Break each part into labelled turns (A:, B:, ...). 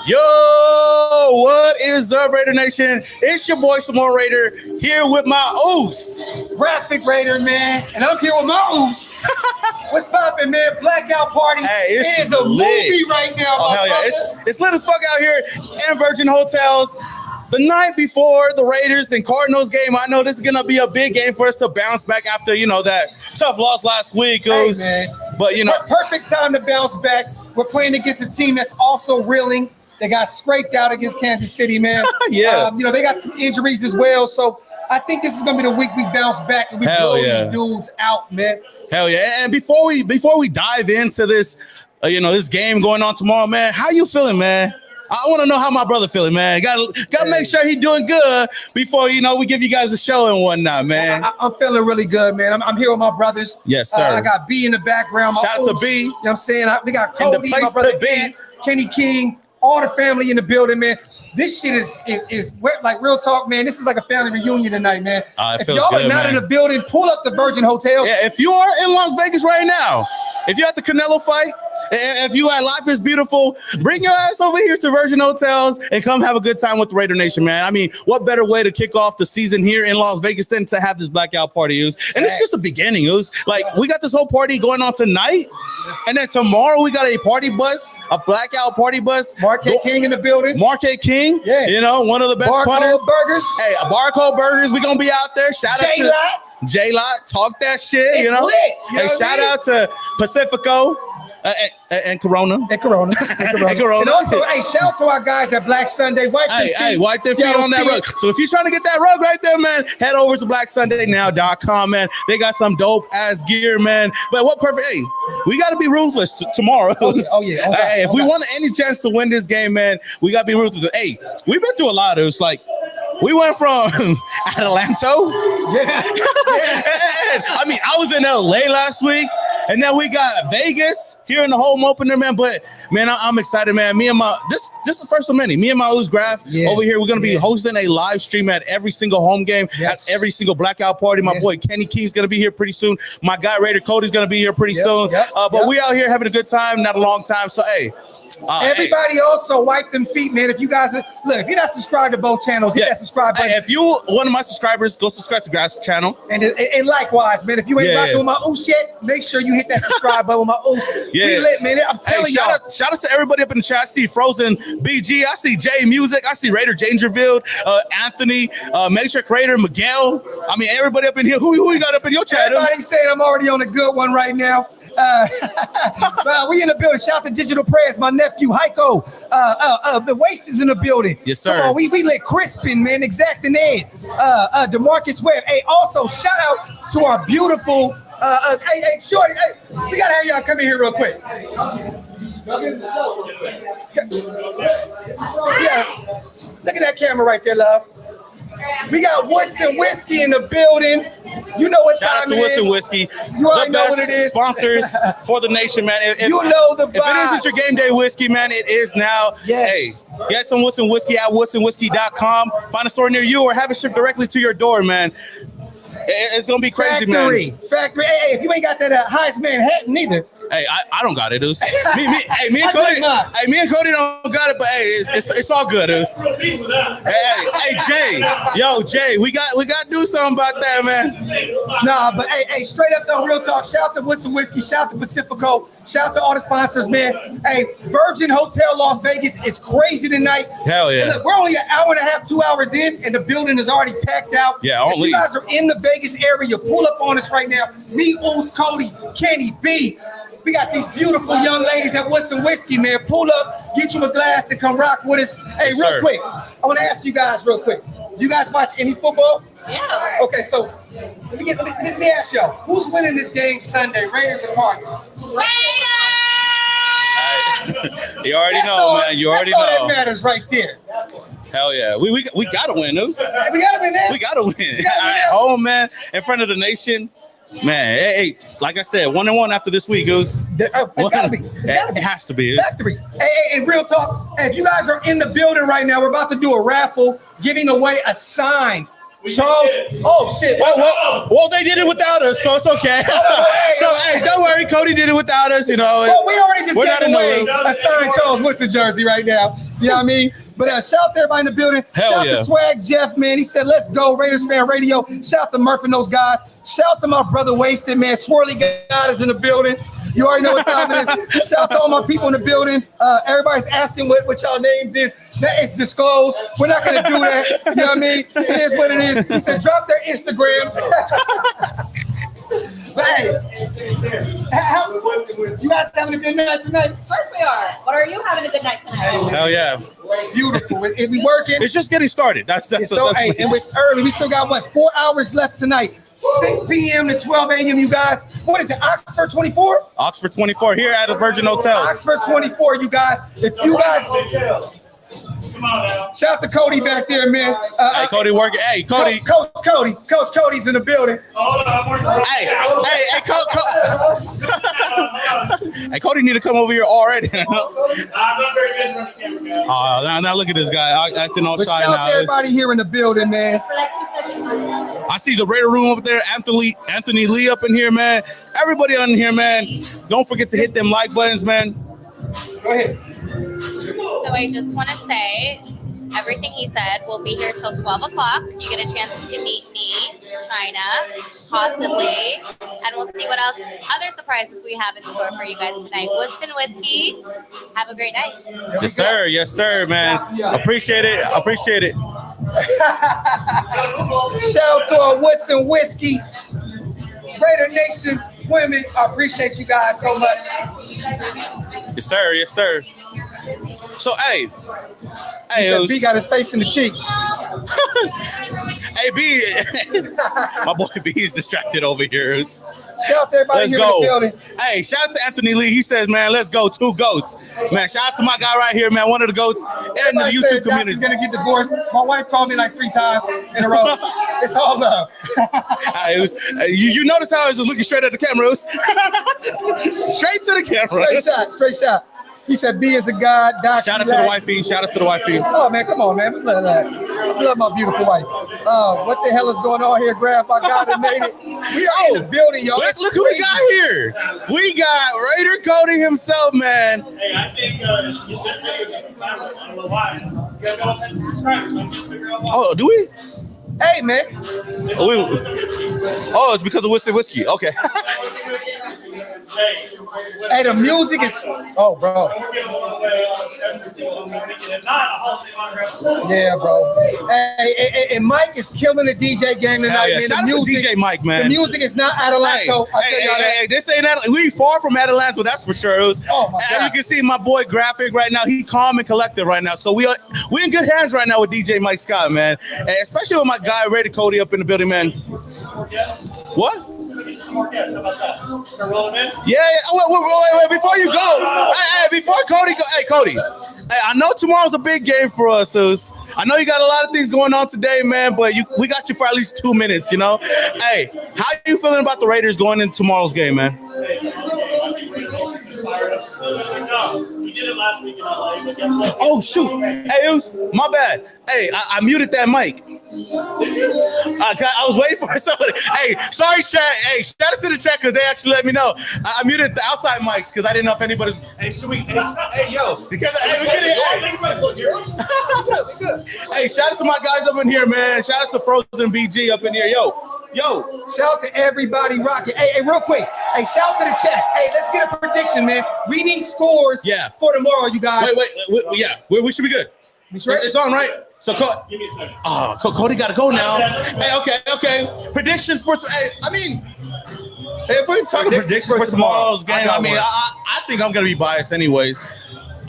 A: Yo, what is up, Raider Nation? It's your boy, Samore Raider, here with my oos.
B: Graphic Raider, man. And I'm here with my oos. What's poppin', man? Blackout party.
A: Hey,
B: it is a movie right now.
A: Oh, hell yeah. It's lit as fuck out here in Virgin Hotels. The night before the Raiders and Cardinals game, I know this is going to be a big game for us to bounce back after, that tough loss last week.
B: Hey, man.
A: But,
B: perfect time to bounce back. We're playing against a team that's also reeling. They got scraped out against Kansas City, man.
A: Yeah.
B: They got some injuries as well. So I think this is going to be the week we bounce back and we blow these dudes out, man.
A: Hell yeah. And before we dive into this, this game going on tomorrow, man, how you feeling, man? I want to know how my brother feeling, man. Got to make sure he's doing good before, we give you guys a show and whatnot, man.
B: I'm feeling really good, man. I'm here with my brothers.
A: Yes, sir.
B: I got B in the background.
A: Shout out to B.
B: You know what I'm saying? We got Cody,
A: my
B: brother B, Kenny King, all the family in the building, man. This shit is like real talk, man. This is like a family reunion tonight, man. If y'all are not in the building, pull up the Virgin Hotel.
A: Yeah, if you are in Las Vegas right now, if you're at the Canelo fight, if you at Life is Beautiful, bring your ass over here to Virgin Hotels and come have a good time with the Raider Nation, man. I mean, what better way to kick off the season here in Las Vegas than to have this blackout party? And it's just the beginning. It was like we got this whole party going on tonight, and then tomorrow we got a party bus, a blackout party bus.
B: Marquette King in the building.
A: Marquette King, one of the best punters.
B: Burgers.
A: Hey, Barcode Burgers. We're gonna be out there. Shout out to J-Lot. Talk that shit.
B: It's lit.
A: Hey, shout out to Pacifico. And Corona.
B: And also, hey, shout out to our guys at Black Sunday. Wipe their feet
A: on that rug. So if you're trying to get that rug right there, man, head over to BlackSundayNow.com, man. They got some dope ass gear, man. But what perfect? Hey, we got to be ruthless tomorrow. If we want any chance to win this game, man, we got to be ruthless. Hey, we've been through a lot. It was like we went from Atlanta. I mean, I was in LA last week. And then we got Vegas here in the home opener, man. But man, I'm excited, man. Me and my this is the first of many. Me and my Ooze Graph over here. We're gonna be hosting a live stream at every single home game, at every single blackout party. My boy Kenny Key's gonna be here pretty soon. My guy Raider Cody's gonna be here pretty soon. But we out here having a good time, not a long time. So hey.
B: Everybody also wipe them feet, man. If you guys if you're not subscribed to both channels, hit that subscribe button.
A: Hey, if you one of my subscribers, go subscribe to Graph's channel.
B: And likewise, man, if you ain't rocking with my Oos yet, make sure you hit that subscribe button with my Oos. We lit, man. I'm telling y'all.
A: Shout out to everybody up in the chat. I see Frozen BG. I see Jay Music. I see Raider Dangerfield, Anthony, Matrix Raider, Miguel. I mean, everybody up in here. Who you got up in your chat?
B: Everybody saying I'm already on a good one right now. We in the building. Shout out to Digital Prayers, my nephew Heiko. The Waste is in the building.
A: Yes, sir.
B: Come on, we lit Crispin, man, Exacting Ed, DeMarcus Webb. Hey, also shout out to our beautiful hey, Shorty. Hey, we gotta have y'all come in here real quick. Yeah, look at that camera right there, love. We got Woods and Whiskey in the building. You know what time it is.
A: Shout out to Woods and Whiskey.
B: You already know what it is.
A: Sponsors for the nation, man. If
B: you know the vibes.
A: If it isn't your game day whiskey, man, it is now.
B: Yes.
A: Hey, get some Woods and Whiskey at woodsandwhiskey.com. Find a store near you or have it shipped directly to your door, man. It's gonna be crazy,
B: Factory. Hey, if you ain't got that Heisman Manhattan neither.
A: Hey, I don't got it. Me and Cody. Hey, me and Cody don't got it, but hey, it's all good. Hey, Jay, we got to do something about that, man.
B: Nah, but hey, straight up though, real talk. Shout out to Woods and Whiskey. Shout out to Pacifico. Shout out to all the sponsors, man. Hey, Virgin Hotel Las Vegas is crazy tonight.
A: Hell yeah.
B: And look, we're only an hour and a half, 2 hours in, and the building is already packed out.
A: Yeah,
B: if you guys are in the Vegas area, pull up on us right now. Me, Oos, Cody, Kenny, B. We got these beautiful young ladies at Woods and Whiskey, man. Pull up, get you a glass, and come rock with us. Hey, real quick, I want to ask you guys real quick. You guys watch any football?
C: Yeah.
B: Okay, so let me ask y'all, who's winning this game Sunday, Raiders or Cardinals?
C: Raiders!
A: You already know, man. You already know.
B: That's all that matters right there.
A: Hell yeah. We gotta win, News.
B: We gotta win that.
A: We gotta win. At home, man, in front of the nation. Man, hey, like I said, 1-1 after this week, Goose.
B: It's gotta be.
A: It has to be.
B: Factory. Hey, real talk. Hey, if you guys are in the building right now, we're about to do a raffle giving away a signed Charles. Oh shit.
A: Well, they did it without us, so it's okay. Hey, don't worry, Cody did it without us. You know.
B: Well, we already just gave away a signed Charles Woodson jersey right now. You know what I mean? But shout out to everybody in the building.
A: Hell
B: shout out
A: yeah.
B: to Swag Jeff, man. He said, let's go, Raiders Fan Radio. Shout out to Murph and those guys. Shout out to my brother Wasted, man. Swirly God is in the building. You already know what time it is. Shout out to all my people in the building. Everybody's asking what y'all names is. That is disclosed. We're not going to do that. You know what I mean? It is what it is. He said, drop their Instagrams. But hey, you guys having a good night tonight?
C: Of course we are. But are you having a good night tonight?
A: Hell yeah.
B: Beautiful. It be working.
A: It's just getting started. That's
B: And it's early. We still got 4 hours left tonight. 6 p.m. to 12 a.m. You guys. What is it? Oxford 24?
A: Oxford 24 here at the Virgin Hotel.
B: Oxford 24. You guys. If you guys.
D: Come on now.
B: Shout out to Cody back there, man.
A: Hey, Cody working. Hey, Cody.
B: Coach Cody's in the building.
D: Hold on, I'm working.
A: Hey, hey, Cody need to come over here already.
D: I'm not very good in front of the camera, guys.
A: Now look at this guy acting all
B: But
A: shy
B: shout out
A: now.
B: to everybody here in the building, man.
C: For like 2 seconds.
A: I see the Raider room over there. Anthony Lee up in here, man. Everybody on here, man. Don't forget to hit them like buttons, man.
B: Go ahead.
E: So I just want to say everything he said will be here till 12 o'clock. You get a chance to meet me, China, possibly, and we'll see what else, other surprises we have in store for you guys tonight. Woods and Whiskey. Have a great night.
A: Yes, sir. Yes, sir, man. Appreciate it.
B: Shout out to our Woods and Whiskey. Raidernation women. I appreciate you guys so much.
A: Yes, sir. Yes, sir. So, hey,
B: B got his face in the cheeks.
A: Hey, B, my boy B is distracted over here.
B: Shout out to everybody
A: Let's
B: here
A: go.
B: in the building.
A: Hey, shout out to Anthony Lee. He says, man, let's go. 2 goats. Man, shout out to my guy right here, man. One of the goats in the
B: Everybody
A: YouTube
B: said
A: community.
B: Johnson's gonna get divorced. My wife called me like 3 times in a row. It's all love.
A: You notice how I was just looking straight at the camera? It was straight to the camera.
B: Straight shot. He said B is a god. Doc,
A: Shout out to the wifey. Shout out to the wifey.
B: Oh man, come on, man. We love that. We love my beautiful wife. What the hell is going on here, Grab? I got it, made it. We are in the building, y'all.
A: Look who we got here. We got Raider Cody himself, man.
D: Hey, I think this video is viral. I don't know why. You guys got 10 subscribers. I'm just figuring out why.
A: Oh, do we?
B: Hey, man.
A: Oh, it's because of Whiskey. Okay.
B: Hey, the music is. Oh, bro. Yeah, bro. Hey, and Mike is killing the DJ game tonight, man.
A: Shout out to DJ Mike, man.
B: The music is not Adelanto.
A: Hey, this ain't that. We far from Adelanto, that's for sure.
B: Oh my God.
A: You can see my boy Graphic right now. He calm and collected right now. So we in good hands right now with DJ Mike Scott, man. And especially with my guy Raider Cody up in the building, man. What? Yeah. Wait. Before you go, before Cody go, Cody. Hey, I know tomorrow's a big game for us, Sus. I know you got a lot of things going on today, man, but we got you for at least 2 minutes, you know? Hey, how you feeling about the Raiders going into tomorrow's game, man?
D: We did it last week in LA, but guess what?
A: Oh, shoot. Hey, it was my bad. Hey, I muted that mic. I was waiting for somebody. Hey, sorry, chat. Hey, shout out to the chat because they actually let me know. I muted the outside mics because I didn't know if anybody's. Hey, should we? Hey, yo. Because we get it. Hey, shout out to my guys up in here, man. Shout out to Frozen BG up in here. Yo.
B: Shout out to everybody rocking. Hey, real quick. Hey, shout out to the chat. Hey, let's get a prediction, man. We need scores for tomorrow, you guys.
A: Wait. Yeah, we should be good. It's on, right? So,
D: give me a second.
A: Cody got to go now. Hey, okay. Predictions for if we're talking predictions for tomorrow's game, I mean, I think I'm gonna be biased anyways.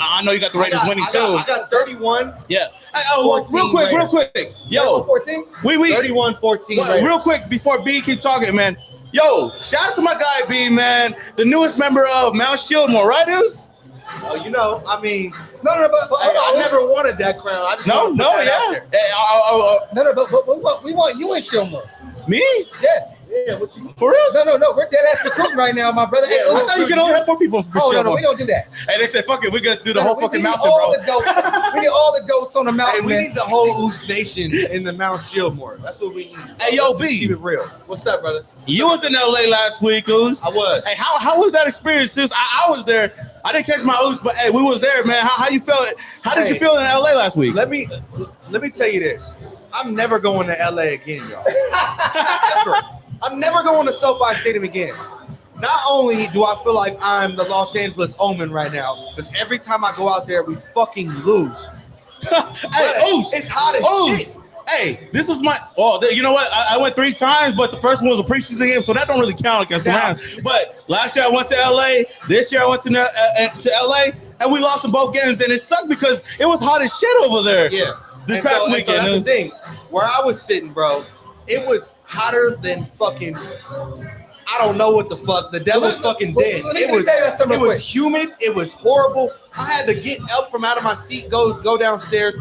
A: I know you got the Raiders winning too.
F: I got 31.
A: Yeah. Hey, real quick. Yo,
B: 14.
A: We
F: 31-14.
A: Well, real quick before B keep talking, man. Yo, shout out to my guy B, man, the newest member of Mount Shieldmore, right, dudes?
F: Oh, you know, I mean,
B: but
F: I never wanted that crown. I just
A: No,
F: yeah.
A: Hey,
B: but we want you in Shilmore.
A: me?
F: Yeah, what you?
A: For real?
B: No, we're dead ass recruiting right now, my brother.
A: I thought you can only have 4 people for
B: Oh,
A: sure.
B: no, we don't do that.
A: Hey, they said, fuck it, we gotta do the whole fucking
B: We need
A: mountain,
B: all
A: bro.
B: the goats. We need all the goats on the mountain.
F: Hey, we
B: man.
F: need the whole Oos Nation in the Mount Shieldmore. That's what we need.
A: Hey, yo,
F: Let's
A: B.
F: just keep it real. What's up, brother?
A: You was in LA last week, Oos.
F: I was.
A: Hey, how was that experience, sis? I was there. I didn't catch my Oos, but hey, we was there, man. How you felt? How did you feel in LA last week?
F: Let me tell you this. I'm never going to LA again, y'all. Ever. I'm never going to SoFi Stadium again. Not only do I feel like I'm the Los Angeles Omen right now, because every time I go out there, we fucking lose.
A: Hey, Oos,
F: it's hot as shit.
A: Hey, this is my. Oh, you know what? I went 3 times, but the first one was a preseason game, so that don't really count against the Rams. But last year I went to LA. This year I went to LA, and we lost in both games, and it sucked because it was hot as shit over there.
F: Yeah.
A: This past weekend.
F: So that's the thing. Where I was sitting, bro, it was hotter than fucking. I don't know what the fuck. The devil's fucking dead. It was humid. It was horrible. I had to get up from out of my seat, go downstairs.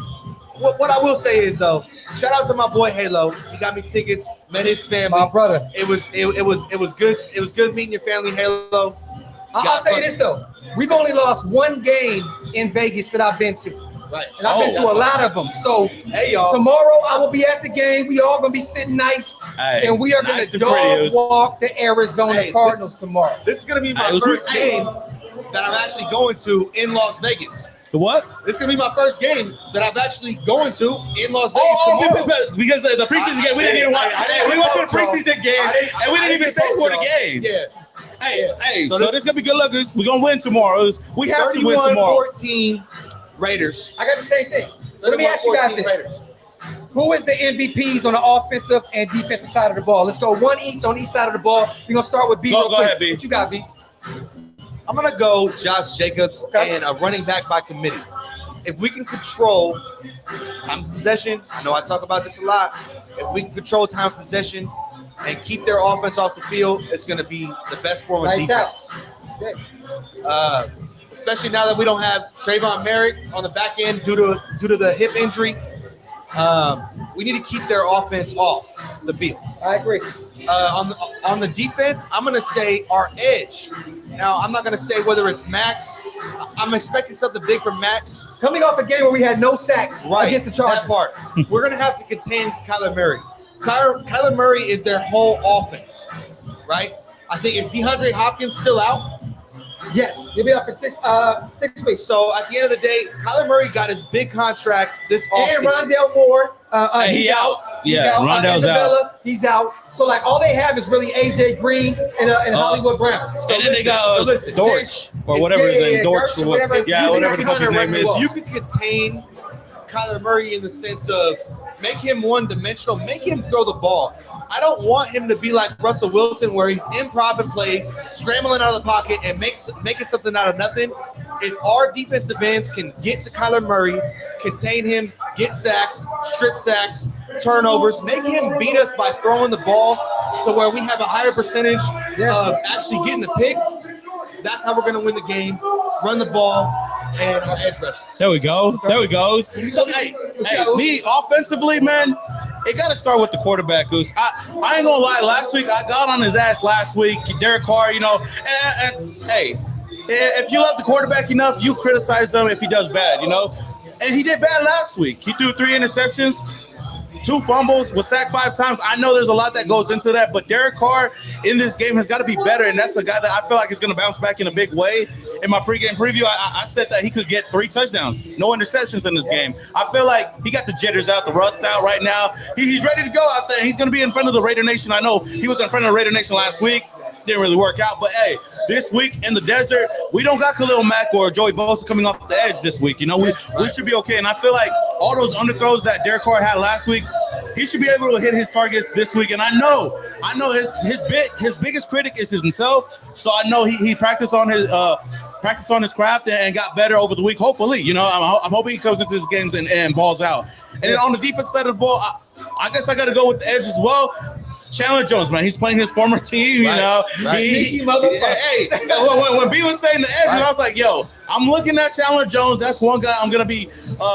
F: What I will say is though, shout out to my boy Halo. He got me tickets. Met his family.
B: My brother.
F: It was good. It was good meeting your family, Halo.
B: I'll tell you this though. We've only lost 1 game in Vegas that I've been to.
F: Right.
B: And I've been to a lot of them. So
F: hey y'all.
B: Tomorrow I will be at the game. We all gonna be sitting nice.
A: Hey,
B: and we are gonna dog walk the Arizona Cardinals tomorrow.
F: This is gonna be my first game that I'm actually going to in Las Vegas.
A: The what?
F: This is gonna be my first game that I'm actually going to in Las Vegas.
A: Because the preseason game, we didn't even watch. We went to the preseason game, and we didn't even stay for the game.
F: Yeah.
A: Hey, so this is gonna be good luck. We're gonna win tomorrow. We have to win tomorrow.
F: 31-14 Raiders.
B: I got the same thing. Let me ask you guys this. Raiders. Who is the MVPs on the offensive and defensive side of the ball? Let's go one each on each side of the ball. We're gonna start with B.
A: Go ahead, B.
B: What you got, B?
F: I'm gonna go Josh Jacobs and a running back by committee. If we can control time of possession, I know I talk about this a lot. If we can control time of possession and keep their offense off the field, it's gonna be the best form of defense. Especially now that we don't have Trayvon Merrick on the back end due to the hip injury. We need to keep their offense off the field.
B: I agree.
F: On the defense, I'm going to say our edge. Now, I'm not going to say whether it's Max. I'm expecting something big from Max.
B: Coming off a game where we had no sacks against the Chargers.
F: That part. We're going to have to contain Kyler Murray. Kyler Murray is their whole offense, right? I think, is DeAndre Hopkins still out?
B: Yes, he'll be out for 6 weeks.
F: So at the end of the day, Kyler Murray got his big contract this offseason.
B: And Rondell Moore,
A: he's out. Rondell's
B: out. He's out. So like all they have is really AJ Green and Hollywood Brown.
A: So and then they got Dortch or whatever his name, Dortch or whatever the fuck his name is.
F: You could contain Kyler Murray in the sense of make him one-dimensional, make him throw the ball. I don't want him to be like Russell Wilson where he's improv plays, scrambling out of the pocket and making something out of nothing. If our defensive ends can get to Kyler Murray, contain him, get sacks, strip sacks, turnovers, make him beat us by throwing the ball to where we have a higher percentage of actually getting the pick, that's how we're going to win the game. Run the ball and our edge rushers.
A: There we go. So, hey, me offensively, man, it got to start with the quarterback. Cause I ain't gonna lie. Last week I got on his ass. Derek Carr, and hey, if you love the quarterback enough, you criticize him if he does bad, And he did bad last week. He threw 3 interceptions, 2 fumbles, was sacked 5 times. I know there's a lot that goes into that, but Derek Carr in this game has got to be better, and that's a guy that I feel like is going to bounce back in a big way. In my pregame preview, I said that he could get 3 touchdowns, no interceptions in this game. I feel like he got the jitters out, the rust out right now. He's ready to go out there, and he's going to be in front of the Raidernation. I know he was in front of the Raidernation last week. Didn't really work out, but hey, this week in the desert, we don't got Khalil Mack or Joey Bosa coming off the edge this week. We should be okay, and I feel like all those underthrows that Derek Carr had last week, he should be able to hit his targets this week. And I know his biggest critic is himself. So I know he practiced on his craft and got better over the week. Hopefully, I'm hoping he comes into his games and balls out. And then on the defense side of the ball, I guess I got to go with the edge as well. Chandler Jones, man, he's playing his former team.
B: Right.
A: Hey, when B was saying the edge, I was like, yo, I'm looking at Chandler Jones. That's one guy I'm gonna be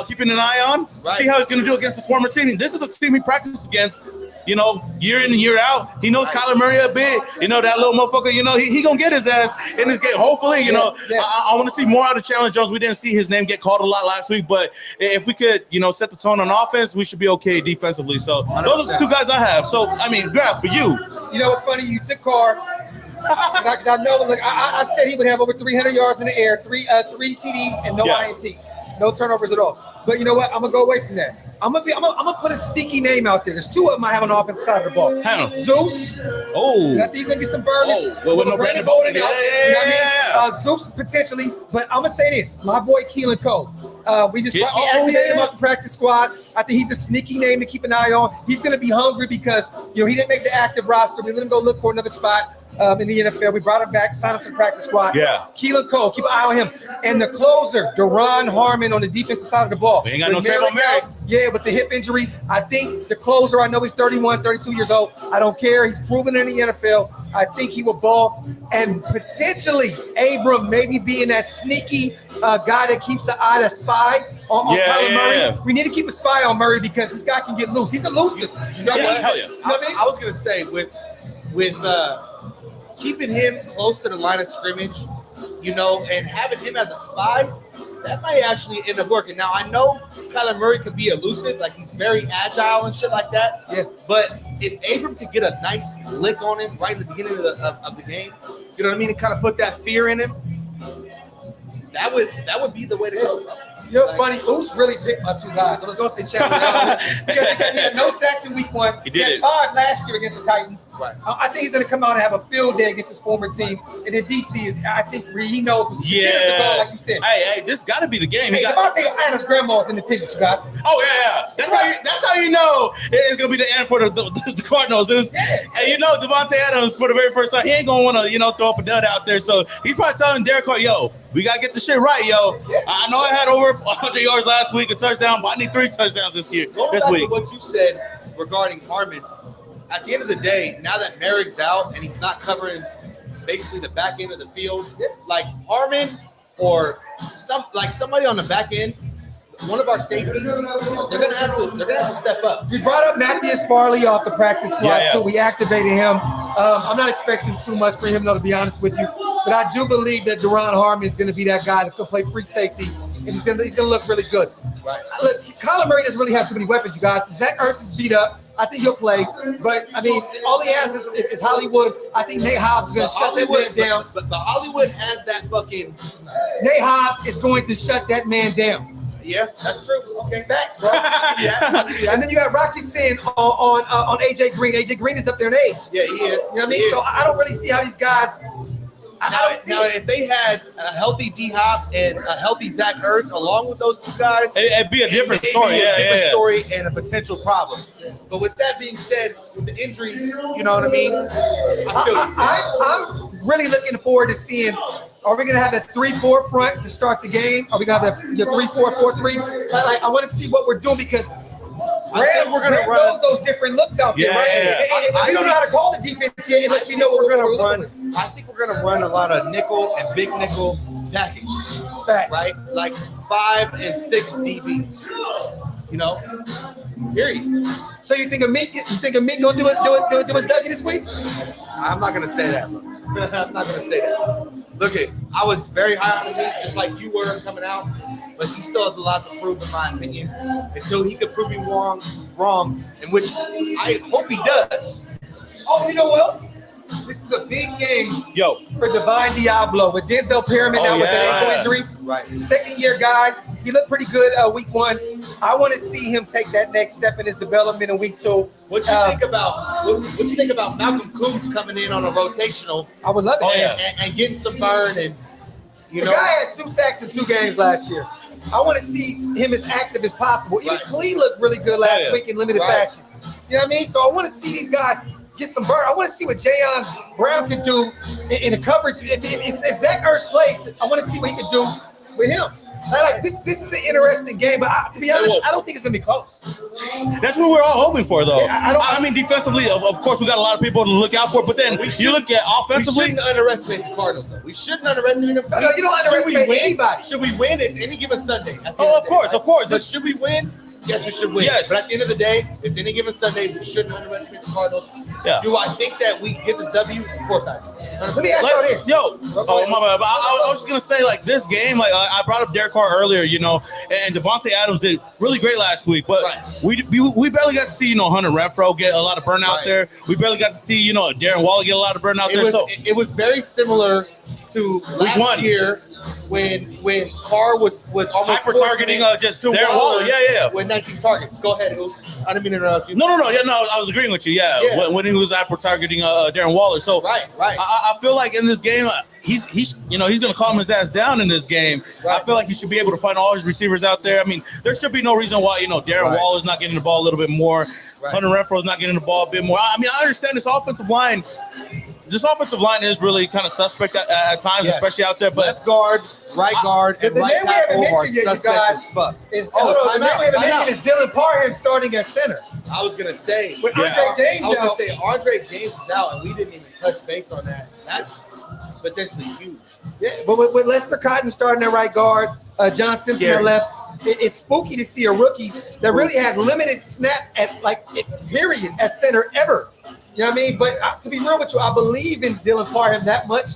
A: keeping an eye on. See how he's gonna do against his former team. This is a team he practiced against, year in and year out. He knows Kyler Murray a bit. That little motherfucker. He gonna get his ass in this game. Hopefully, I want to see more out of Chandler Jones. We didn't see his name get called a lot last week, but if we could, set the tone on offense, we should be okay defensively. So those are the 2 guys I have. So I mean, for you.
B: What's funny? You took Carr. Because I know, look, I said he would have over 300 yards in the air, three TDs, and no INTs, no turnovers at all. But you know what? I'm gonna go away from that. I'm gonna put a sneaky name out there. There's two of them I have on the offensive side of the ball. Zeus.
A: Oh.
B: I think he's gonna get some burners.
A: Well, with no Brandon Bolden.
B: Yeah. Zeus potentially, but I'm gonna say this: my boy Keelan Cole. We activated him off the practice squad. I think he's a sneaky name to keep an eye on. He's gonna be hungry because he didn't make the active roster. We let him go look for another spot. In the NFL, we brought him back, signed him to the practice squad.
A: Yeah.
B: Keelan Cole, keep an eye on him. And the closer, Deron Harmon on the defensive side of the ball.
A: We ain't got no Trayvon Merrick.
B: Yeah, with the hip injury, I think the closer, I know he's 31, 32 years old. I don't care. He's proven in the NFL. I think he will ball. And potentially, Abram maybe being that sneaky guy that keeps an eye, that spy on Kyler Murray.
A: Yeah.
B: We need to keep a spy on Murray because this guy can get loose. He's elusive. You know what I mean?
A: Hell yeah.
F: I was gonna say with keeping him close to the line of scrimmage, and having him as a spy, that might actually end up working. Now I know Kyler Murray can be elusive, like he's very agile and shit like that.
B: Yeah.
F: But if Abram could get a nice lick on him right in the beginning of the game, you know what I mean, and kind of put that fear in him, that would be the way to go.
B: You know what's funny? Oos really picked my two guys. I was going to say Chandler because he had no sacks in week 1.
A: He had
B: 5 last year against the Titans.
F: Right.
B: I think he's going to come out and have a field day against his former team. And then DC is, I think he knows. Years ago, like you said.
A: Hey, this got to be the game.
B: Hey, Devontae Adams' grandma's in the team, you guys.
A: Oh yeah. That's how you know it's gonna be the end for the Cardinals. And Devontae Adams for the very first time, he ain't gonna want to throw up a dud out there. So he's probably telling Derek Carr, yo, we gotta get the shit right, yo. Yeah. I know I had over 100 yards last week, a touchdown, but I need 3 touchdowns this week.
F: Going back to what you said regarding Harmon, at the end of the day, now that Merrick's out and he's not covering basically the back end of the field, like Harmon or somebody on the back end, one of our safeties, they're gonna have to step up.
B: We brought up Matthias Farley off the practice squad, so we activated him. I'm not expecting too much for him, though, to be honest with you. But I do believe that Deron Harmon is going to be that guy that's going to play free safety, and he's going to look really good.
F: Right.
B: Look, Kyler Murray doesn't really have too many weapons, you guys. Zach Ertz is beat up. I think he'll play, but I mean, all he has is Hollywood. I think Nate Hobbs is going to shut that man down.
F: But the Hollywood has that fucking.
B: Nate Hobbs is going to shut that man down.
F: Yeah, that's true. Okay,
B: facts, bro. And then you have Rocky Sin on AJ Green. AJ Green is up there in age.
F: Yeah, he is.
B: You know what I mean? So I don't really see how these guys.
F: Now, if they had a healthy D-Hop and a healthy Zach Ertz along with those two guys,
A: it'd be a different story.
F: Story and a potential problem. But with that being said, with the injuries, you know what I mean?
B: I'm really looking forward to seeing. Are we going to have that 3-4 front to start the game? Are we going to have the 3-4-4-3? Like, I want to see what we're doing because we're going to run those different looks out there, right? And we don't know how to call the defense yet unless we know what we're going to run.
F: I think we're going to run a lot of nickel and big nickel packages.
B: Facts.
F: Right? Like 5 and 6 DB. Period.
B: So you think of Meek gonna do his Dougie this week?
F: I'm not gonna say that. I'm not gonna say that. Look, I was very high on him, just like you were coming out, but he still has a lot to prove, in my opinion. Until he could prove me wrong, in which I hope he does.
B: Oh, you know what? This is a big game for Divine Diablo with Denzel Perryman now with that ankle injury.
F: Right.
B: Second-year guy. He looked pretty good week 1. I want to see him take that next step in his development in week 2.
F: What you think about Malcolm Coombs coming in on a rotational?
B: I would love it.
F: And getting some burn and
B: the guy had 2 sacks in 2 games last year. I want to see him as active as possible. Even Clee looked really good last week in limited fashion. You know what I mean? So I want to see these guys get some burn. I want to see what Jayon Brown can do in the coverage. If Zach Ertz plays, I want to see what he can do with him. This is an interesting game, but to be honest, I don't think it's gonna be close.
A: That's what we're all hoping for, though.
B: Yeah,
A: I mean, defensively, of course, we got a lot of people to look out for, but then you look at offensively.
F: We shouldn't underestimate the Cardinals, though. We shouldn't underestimate them.
B: No, you don't underestimate anybody.
F: Should we win? It's any given Sunday.
A: Of course.
F: But should we win? Yes, we should win.
A: Yes.
F: But at the end of the day, it's any given Sunday. We shouldn't underestimate the Cardinals.
A: Yeah.
F: Do I think that we get this W? Of course I do.
B: Let me ask y'all this.
A: Yo, oh my bad. But I was just gonna say, like, this game, like I brought up Derek Carr earlier, you know, and Devontae Adams did really great last week, but we barely got to see, you know, Hunter Renfrow get a lot of burnout there. We barely got to see, you know, Darren Waller get a lot of burnout there.
F: It was very similar to last year when Carr was almost
A: hyper targeting just Darren Waller. Yeah.
F: With 19 targets. Go ahead. I didn't mean to interrupt you.
A: No. I was agreeing with you. Yeah. When he was hyper targeting Darren Waller. So
F: right.
A: I feel like in this game, he's gonna calm his ass down in this game. Right. I feel like he should be able to find all his receivers out there. I mean, there should be no reason why, you know, Darren Waller's not getting the ball a little bit more. Hunter Renfrow's not getting the ball a bit more. I mean, I understand this offensive line. This offensive line is really kind of suspect at times, especially out there. But
F: left guard, right guard, and right tackle are suspect as fuck.
B: The man we haven't mentioned is Dylan Parham starting at center.
F: I was gonna say
B: with Andre James out.
F: I was gonna say Andre James is out, and we didn't even touch base on that. That's potentially huge.
B: Yeah, but with Lester Cotton starting at right guard, John Simpson at left. It's spooky to see a rookie that really had limited snaps at period at center ever. You know what I mean? But to be real with you, I believe in Dylan Parham that much.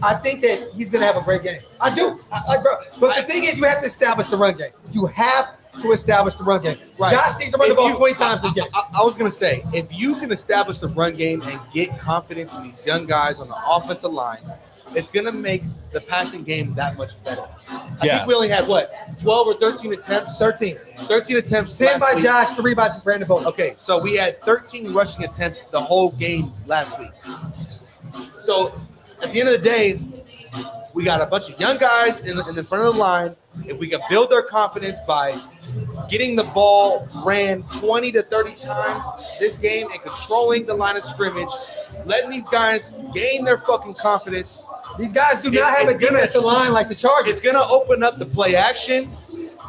B: I think that he's going to have a great game. I do. Bro. But the thing is, you have to establish the run game. You have to establish the run game. Right. Josh needs to run the ball 20 times a game.
F: I was going to say, if you can establish the run game and get confidence in these young guys on the offensive line, it's going to make the passing game that much better. I think we only had, 12 or 13 attempts? 13 attempts.
B: 10 by Josh, 3 by Brandon Bolden.
F: Okay, so we had 13 rushing attempts the whole game last week. So at the end of the day, we got a bunch of young guys in the front of the line. If we can build their confidence by getting the ball ran 20 to 30 times this game and controlling the line of scrimmage, letting these guys gain their fucking confidence.
B: These guys do not have a defensive line like the Chargers.
F: It's going to open up the play action,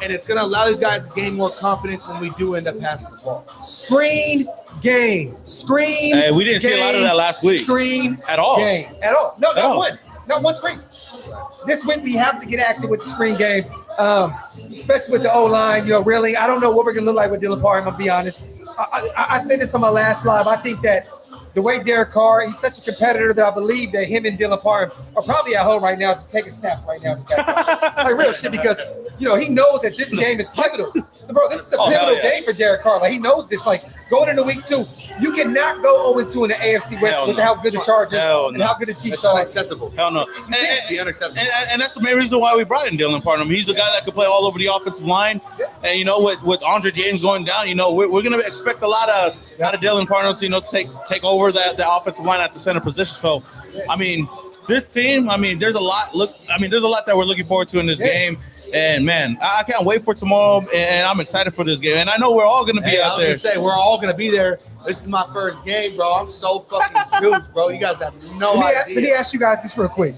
F: and it's going to allow these guys to gain more confidence when we do end up passing the ball.
B: Screen game.
A: Hey, we didn't see a lot of that last week.
B: Screen
A: at all.
B: Game. At all. No, not one. Not one screen. This week we have to get active with the screen game, especially with the O-line. You know, really, I don't know what we're going to look like with Dylan Parham, I'll be honest. I said this on my last live. I think that the way Derek Carr, he's such a competitor that I believe that him and Dylan Parham are probably at home right now taking snaps right now. Like real shit, because, you know, he knows that this game is pivotal. Bro, this is a pivotal game for Derek Carr. Like, he knows this. Like, going into week 2, you cannot go 0-2 in the AFC West with how good the Chargers and how good the Chiefs are.
F: Unacceptable.
A: Hell no. And that's the main reason why we brought in Dylan Parham. He's a guy that could play all over the offensive line. And, you know, with Andre James going down, you know, we're going to expect a lot of Dylan Parham to, you know, take over the offensive line at the center position. So, I mean, this team, I mean, there's a lot that we're looking forward to in this game. And, man, I can't wait for tomorrow, and I'm excited for this game. And I know we're all going to be out there.
F: I was going to say, we're all going to be there. This is my first game, bro. I'm so fucking juiced, bro. You guys have no idea.
B: Let me ask you guys this real quick.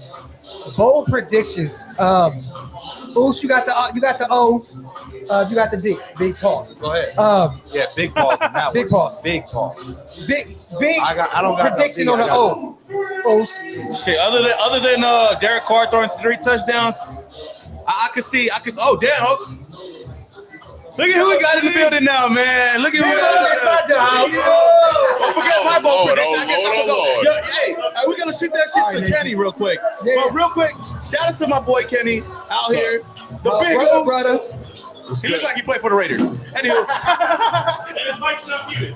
B: Bold predictions. Oos, you got the O. You got the D. Big pause.
F: Go ahead. Big pause.
B: Big pause.
F: Big pause.
B: Big.
F: I don't got
B: prediction on the O. Oos.
A: Shit. Other than Derek Carr throwing 3 touchdowns, I could see. Oh damn. Oh. Look at who we got in the building now, man. Look at who we got. Don't forget my bold prediction. I guess I'm gonna go. Hey, we're gonna shoot that shit to Kenny real quick. But real quick, shout out to my boy Kenny out here. The big brother. He looks like he played for the Raiders. Anywho.
D: His mic's not muted.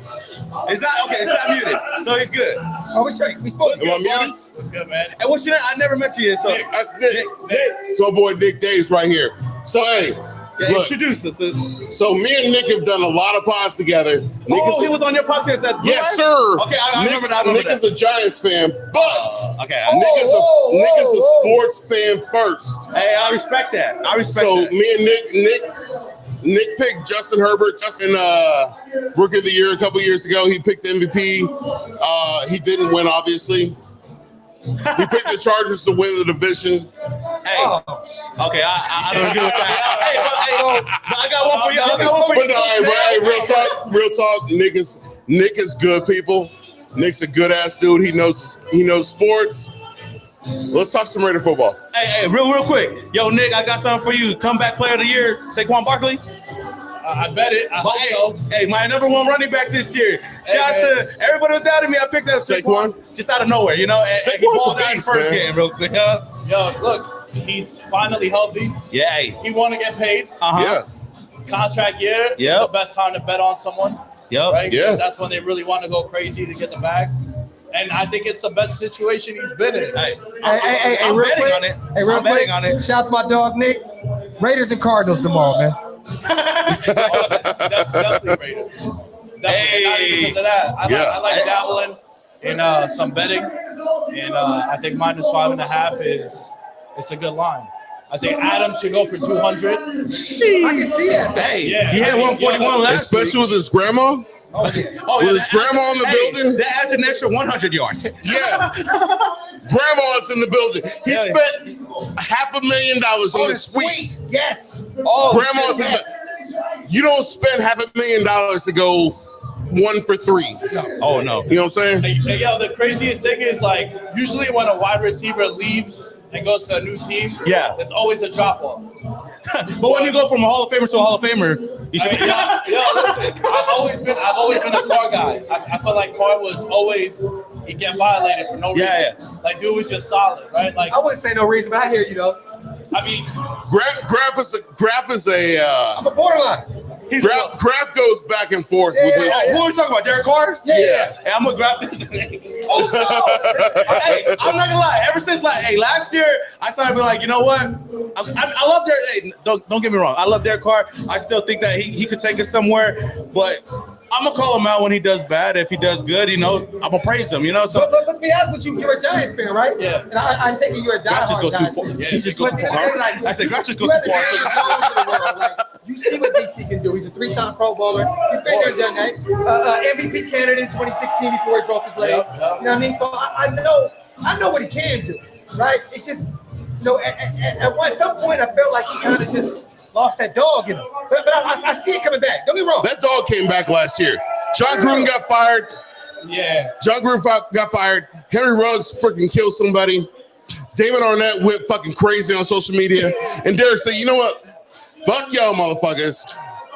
A: It's not muted. So he's good.
B: Oh, we straight. We supposed to.
D: What's good, man?
A: And what's your name? I never met you yet. So
G: Nick, that's Nick. So my boy Nick Davis right here. So hey, look,
A: introduce us.
G: So me and Nick have done a lot of pods together.
A: He was on your podcast at
G: Yes, sir.
A: Okay, I remember that.
G: Nick is a Giants fan, but
A: okay.
G: Nick is a sports fan first.
A: Hey, I respect that.
G: So me and Nick picked Justin Herbert, Rookie of the Year a couple years ago. He picked MVP. He didn't win, obviously. He picked the Chargers to win the division.
A: Hey, okay, I don't agree with that. But I got one for you. I got one for you.
G: Real talk. Nick is good, people. Nick's a good ass dude. He knows sports. Let's talk some Raider football.
A: Hey, real quick. Yo, Nick, I got something for you. Comeback player of the year, Saquon Barkley.
D: I bet it. I
A: But
D: hope so.
A: hey, my number one running back this year. Shout out to everybody was doubting me. I picked up
G: Saquon?
A: just out of nowhere, and he
G: Saquon's
A: balled
G: a
A: out in the
G: beast,
A: first
G: man.
A: game real quick. Yeah,
D: Yo, look, he's finally healthy.
A: yeah,
D: He want to get paid.
G: Yeah.
D: Contract year.
A: Yep.
D: It's the best time to bet on someone.
A: yep.
D: Right?
G: Yeah.
D: 'Cause that's when they really want to go crazy to get the bag. And I think it's the best situation he's been in.
A: Hey,
B: Hey,
A: I'm
B: real
A: betting
B: quick.
A: on it.
B: Hey, real
A: I'm betting
B: quick.
A: on it.
B: Shout out to my dog Nick. Raiders and Cardinals tomorrow, man.
D: Definitely Raiders. Definitely.
A: Hey.
D: Not even because of that. I like
A: Hey.
D: dabbling in some betting. And I think -5.5 it's a good line. I think Adams should go for 200.
B: I can see that.
A: Hey,
D: Yeah,
A: he had
D: I mean,
A: 141 last
G: Especially
A: week.
G: with his grandma.
B: Oh, yeah.
A: Oh,
G: with his
A: that
G: grandma
A: adds-
G: in the
A: hey,
G: building?
A: That adds an extra 100 yards.
G: Yeah. Grandma's in the building. He
A: Yeah.
G: spent $500,000 on
B: Oh,
G: the
B: the
G: suites.
B: suite. Yes.
A: Oh,
G: Grandma's in
B: yes.
G: You don't spend $500,000 to go 1 for 3.
A: Oh no.
G: You know what I'm saying?
D: Hey, yo, the craziest thing is like usually when a wide receiver leaves and goes to a new team,
A: Yeah.
D: there's always a drop off.
A: But when you go from a Hall of Famer to a Hall of Famer, you should.
D: Listen, I've always been a Carr guy. I felt like Carr was always he get violated for no reason.
A: Yeah,
D: Like dude was just solid, right? Like
B: I wouldn't say no reason, but I hear you though.
D: I mean,
G: Graf is a
B: I'm a borderline.
G: Graf goes back and forth with his.
A: Oh, who are we talking about? Derek Carr?
G: Yeah.
A: Hey, I'm gonna grab this.
B: Oh, no.
A: Hey, I'm not gonna lie. Ever since last year, I started being like, you know what? I love Derek. Hey, don't get me wrong. I love Derek Carr. I still think that he could take us somewhere, but I'm gonna call him out when he does bad. If he does good, I'm gonna praise him. So
B: But to be honest with you, you're a Giants fan, right?
D: Yeah.
B: And I take it you're a
A: Graf just
B: diehard
A: go too
B: Giants
A: far.
B: fan.
A: Yeah, just go too
B: But
A: far.
B: like,
A: I said Graf just go
B: you
A: too
B: have the
A: far.
B: greatest bowlers in the world. Like, you see what DC can do. He's a 3-time Pro Bowler. He's been there, done that. MVP candidate in 2016 before he broke his leg.
D: Yep.
B: You know what I mean? So I know what he can do, right? It's just, at some point I felt like he kind of just lost that dog in him. But I see it coming back. Don't be wrong.
G: That dog came back last year. John Gruden got fired.
D: yeah.
G: John Gruden got fired. Henry Ruggs freaking killed somebody. Damon Arnett went fucking crazy on social media. And Derek said, you know what? Fuck y'all motherfuckers.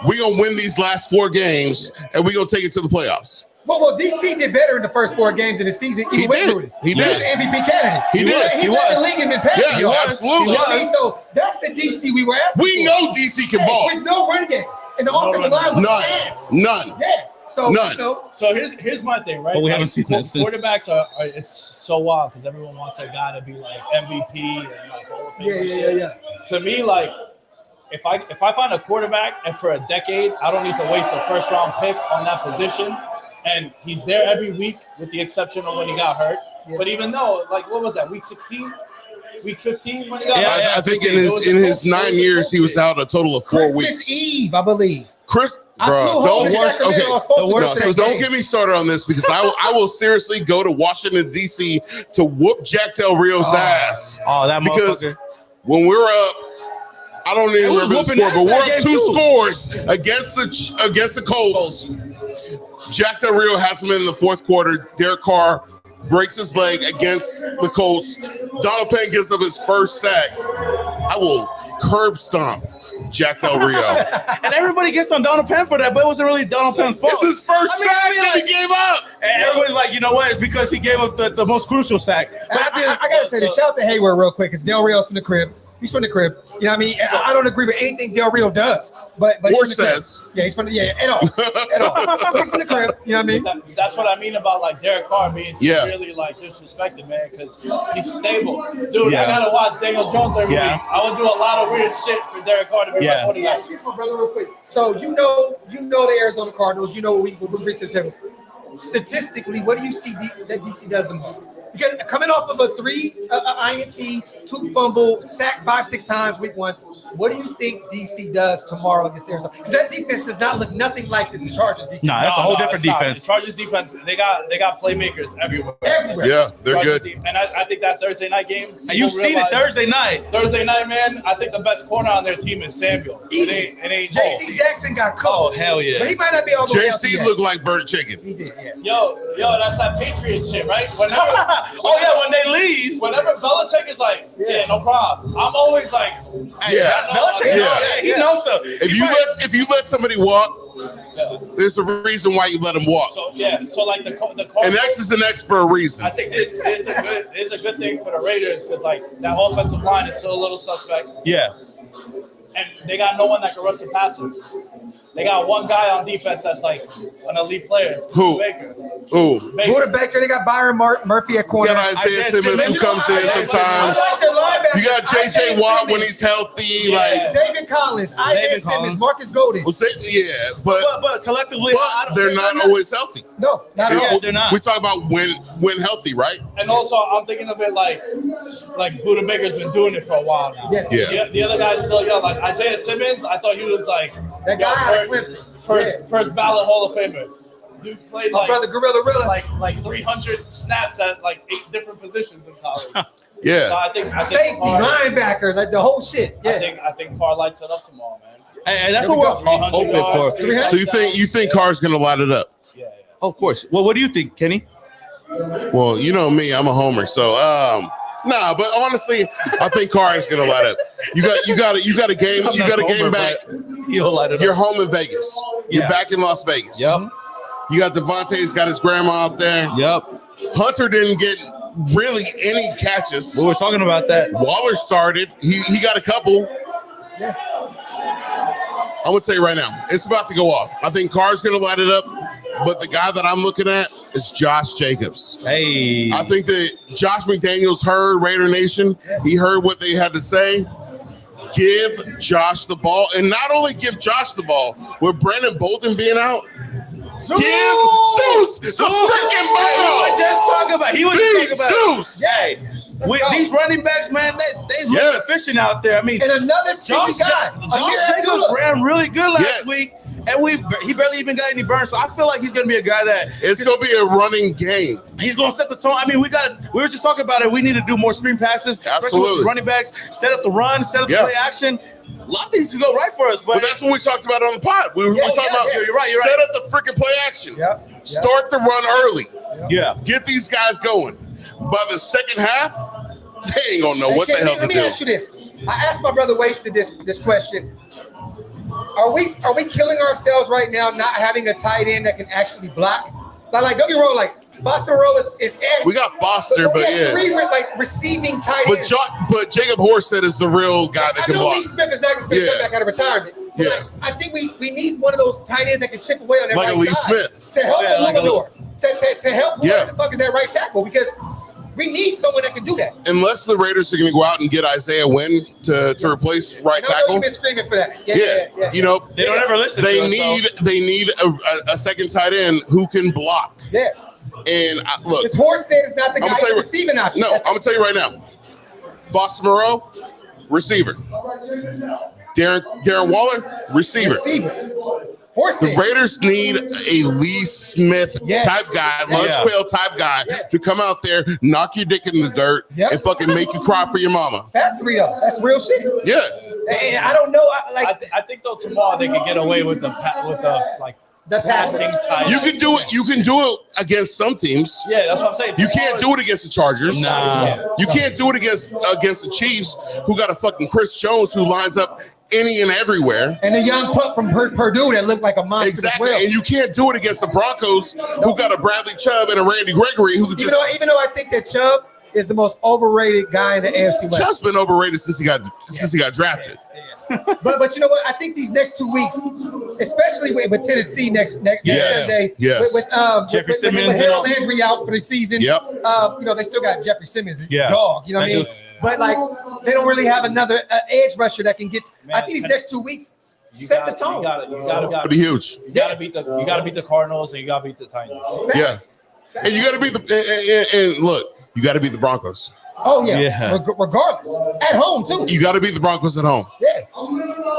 G: We gonna win these last 4 games and we gonna take it to the playoffs.
B: Well, DC did better in the first 4 games of the season.
G: He did. He
B: was
G: did.
B: the MVP candidate.
G: He did.
B: He
G: He
B: led
A: was.
B: the league and been passing.
G: Yeah,
B: yards.
G: absolutely.
B: You know what I mean? So that's the DC we were asking
G: We
B: for.
G: know DC can ball.
B: With no running game. And the offensive line was ass.
G: None.
B: Yeah. So,
G: None.
D: So here's my thing, right?
A: But we haven't seen that since.
D: Quarterbacks are it's so wild because everyone wants their guy to be like MVP and like Hall of Fame and shit.
B: yeah.
D: To me, like if I find a quarterback and for a decade, I don't need to waste a first round pick on that position. And he's there every week with the exception of when he got hurt.
B: Yeah.
D: But even though, like, what was that, week 16? Week 15 when he got
A: Yeah,
D: hurt?
G: I think in
D: It was
G: his
D: a
G: 9
D: close
G: years he was
D: pick.
G: out a total of 4
B: Christmas
G: weeks.
B: Eve, I believe.
G: Chris,
B: I flew
G: bro,
B: home
G: don't
B: to
G: worry.
B: Sacramento.
G: Okay,
B: I was supposed to
G: no,
B: work
G: so
B: that
G: don't
B: day.
G: get me started on this because I will seriously go to Washington D.C. to whoop Jack Del Rio's ass.
A: Oh, that
G: Because
A: motherfucker.
G: when we're up, I don't even
A: was
G: remember the
A: whooping
G: score, but
A: that
G: we're up
A: game
G: 2
A: too.
G: scores against the Colts. Jack Del Rio has him in the 4th quarter. Derek Carr breaks his leg against the Colts. Donald Penn gives up his first sack. I will curb stomp Jack Del Rio.
A: And everybody gets on Donald Penn for that, but it wasn't really Donald Penn's fault.
G: It's his first
A: I mean,
G: sack
A: I mean,
G: that
A: like-
G: he gave up.
A: And everybody's like, you know what? It's because he gave up the most crucial sack. But at the end,
B: I gotta say this. Shout out to Hayward real quick, because Del Rio's from the crib. He's from the crib. You know what I mean? I don't agree with anything Del Rio does, but he's
G: Or
B: from the crib.
G: says.
B: Yeah, he's from the at all. But he's from the crib. You know what I mean?
D: That's what I mean about like Derek Carr being
G: Yeah.
D: severely like disrespected, man, because he's stable. Dude,
A: Yeah.
D: I gotta watch Daniel Jones every
A: Yeah.
D: week. I would do a lot of weird shit for Derek Carr to be
A: Yeah.
D: my quarterback.
B: Ask you for brother real quick. So you know the Arizona Cardinals. You know what we bring to the table. Statistically, what do you see that DC does the most? Because coming off of a 3 INT, 2 fumble, sack 5-6 times week 1, what do you think DC does tomorrow against Arizona? Because that defense does not look nothing like the Chargers defense.
A: Nah, that's a whole different
D: it's not.
A: defense.
D: The Chargers defense, they got playmakers everywhere.
B: Everywhere.
G: Yeah, they're
D: Chargers
G: good.
D: And I think that Thursday night game.
A: and you've
D: people
A: seen it
D: realize-
A: Thursday night.
D: Thursday night, man. I think the best corner on their team is Samuel. It ain't
B: JC Jackson got
A: Oh,
B: cooked.
A: hell yeah.
B: But he might not be all the way out
G: JC
B: yet.
G: looked like burnt chicken.
B: He did, yeah.
D: Yo, that's that Patriot shit, right? Whenever
A: Oh, yeah, when they leave.
D: Whenever Belichick is like, Yeah, no problem. I'm always like,
A: He knows so.
G: If you let somebody walk, there's a reason why you let them walk.
D: So like the Cardinals,
G: An X is an X for a reason.
D: I think this is a good thing for the Raiders because like that offensive line is still a little suspect.
A: Yeah.
D: And they got no one that can rush the passer. They got one guy on defense that's like an elite player. It's
G: Who?
D: Baker.
G: Who?
B: Buda Baker. They got Byron Murphy at
G: You
B: corner.
G: got Isaiah Simmons who comes in sometimes. You got J.J. Watt when he's healthy. Like
B: Xavier Collins, Isaiah Simmons, Marcus Golden.
A: But collectively,
G: they're not always healthy.
B: No, not at all.
A: They're not.
G: We talk about when healthy, right?
D: And also, I'm thinking of it like Buda Baker's been doing it for a while now.
G: Yeah.
D: The other guy's still young. Like Isaiah Simmons, I thought he was like
B: That guy out of Clemson.
D: first ballot Hall of Famer. Dude played
B: My brother Gorilla Rilla.
D: like 300 snaps at like 8 different positions in college.
G: Yeah.
D: So I think
B: Safety,
D: Carr,
B: linebackers, like the whole shit. Yeah.
D: I think Carr lights it up tomorrow, man.
A: And that's
B: Here
A: what
B: we
A: we're
B: go.
A: hoping for.
G: So you think Carr's gonna light it up?
D: Yeah.
A: Of course. Well, what do you think, Kenny?
G: Well, you know me, I'm a homer. So nah, but honestly, I think Carr is gonna light up. You got a game back.
A: He'll light it
G: You're
A: up.
G: home in Vegas. You're
A: Yeah.
G: back in Las Vegas.
A: Yep.
G: You got Devontae's got his grandma out there.
A: Yep.
G: Hunter didn't get really any catches.
A: We were talking about that.
G: Waller started. He got a couple. I'm gonna tell you right now, it's about to go off. I think Carr's gonna light it up, but the guy that I'm looking at is Josh Jacobs.
A: Hey.
G: I think that Josh McDaniels heard Raidernation. He heard what they had to say. Give Josh the ball, and not only give Josh the ball, with Brandon Bolden being out, give Zeus the freaking ball.
A: He was just talking about.
G: Zeus.
A: Hey, these running backs, man, they look efficient out there. I mean,
B: And another skinny guy.
A: Josh Jacobs ran really good last week, and he barely even got any burn. So I feel like he's going to be a guy that
G: It's going to be a running game.
A: he's going to set the tone. I mean, we were just talking about it. We need to do more screen passes, especially
G: Absolutely.
A: with running backs. Set up the run, set up the play action. A lot of these can go right for us,
G: But that's what we talked about on the pod. We were talking about
A: You're right.
G: set up the freaking play action.
B: Yep.
G: Start the run early.
A: Yeah.
G: Get these guys going. By the second half, they ain't gonna know what the hell to
B: Let me
G: do.
B: ask you this. I asked my brother Wasted this question. Are we killing ourselves right now not having a tight end that can actually block? Like don't get me wrong, like Foster Rowe is
G: We got Foster, but yeah.
B: three receiving tight ends.
G: But Jacob Horsett is the real guy that
B: I
G: can
B: know
G: block.
B: Lee Smith is not going to come back out of retirement. But like, I think we need one of those tight ends that can chip away on that
G: Like
B: right
G: a Lee
B: side
G: Smith.
B: to help to help whoever
G: Yeah.
B: the fuck is that right tackle, because we need someone that can do that.
G: Unless the Raiders are going to go out and get Isaiah Wynn to replace right
B: And I know
G: tackle.
B: you've been screaming for that.
G: Yeah. You know,
A: They don't ever listen
G: they
A: to us,
G: need a second tight end who can block.
B: Yeah.
G: And look,
B: Because Horsted is not the
G: I'm
B: guy
G: gonna tell you
B: receiving option.
G: No, I'm gonna tell you right now. Foster Moreau, receiver. Darren Waller, receiver. The
B: Horsted.
G: Raiders need a Lee Smith type guy, lunch pail type guy to come out there, knock your dick in the dirt, and fucking make you cry for your mama.
B: Factory up. That's real shit.
G: Yeah.
B: And I don't know.
D: I think though tomorrow they can get away with the passing tight.
G: You can do it. You can do it against some teams.
D: Yeah, that's what I'm saying.
G: You can't do it against the Chargers.
A: Nah.
G: You can't do it against the Chiefs, who got a fucking Chris Jones who lines up any and everywhere.
B: And a young pup from Purdue that looked like a monster
G: Exactly.
B: as well.
G: And you can't do it against the Broncos, who got a Bradley Chubb and a Randy Gregory, who just
B: even though I think that Chubb is the most overrated guy in the AFC West.
G: Chubb's been overrated since he got drafted.
B: But you know what? I think these next 2 weeks, especially with Tennessee next Sunday, with
A: Jeffrey Simmons
B: with Harold Landry out for the season.
G: Yep.
B: They still got Jeffrey Simmons,
A: Yeah.
B: dog. You know what I mean? But like, they don't really have another edge rusher that can get.
D: Man,
B: I think these next 2 weeks set the tone.
D: You gotta
G: be huge.
D: You gotta beat the Cardinals and you gotta beat the Titans.
G: Yeah. And you gotta beat and look, you gotta beat the Broncos.
B: Oh yeah. Regardless, at home too.
G: You gotta beat the Broncos at home.
B: Yeah.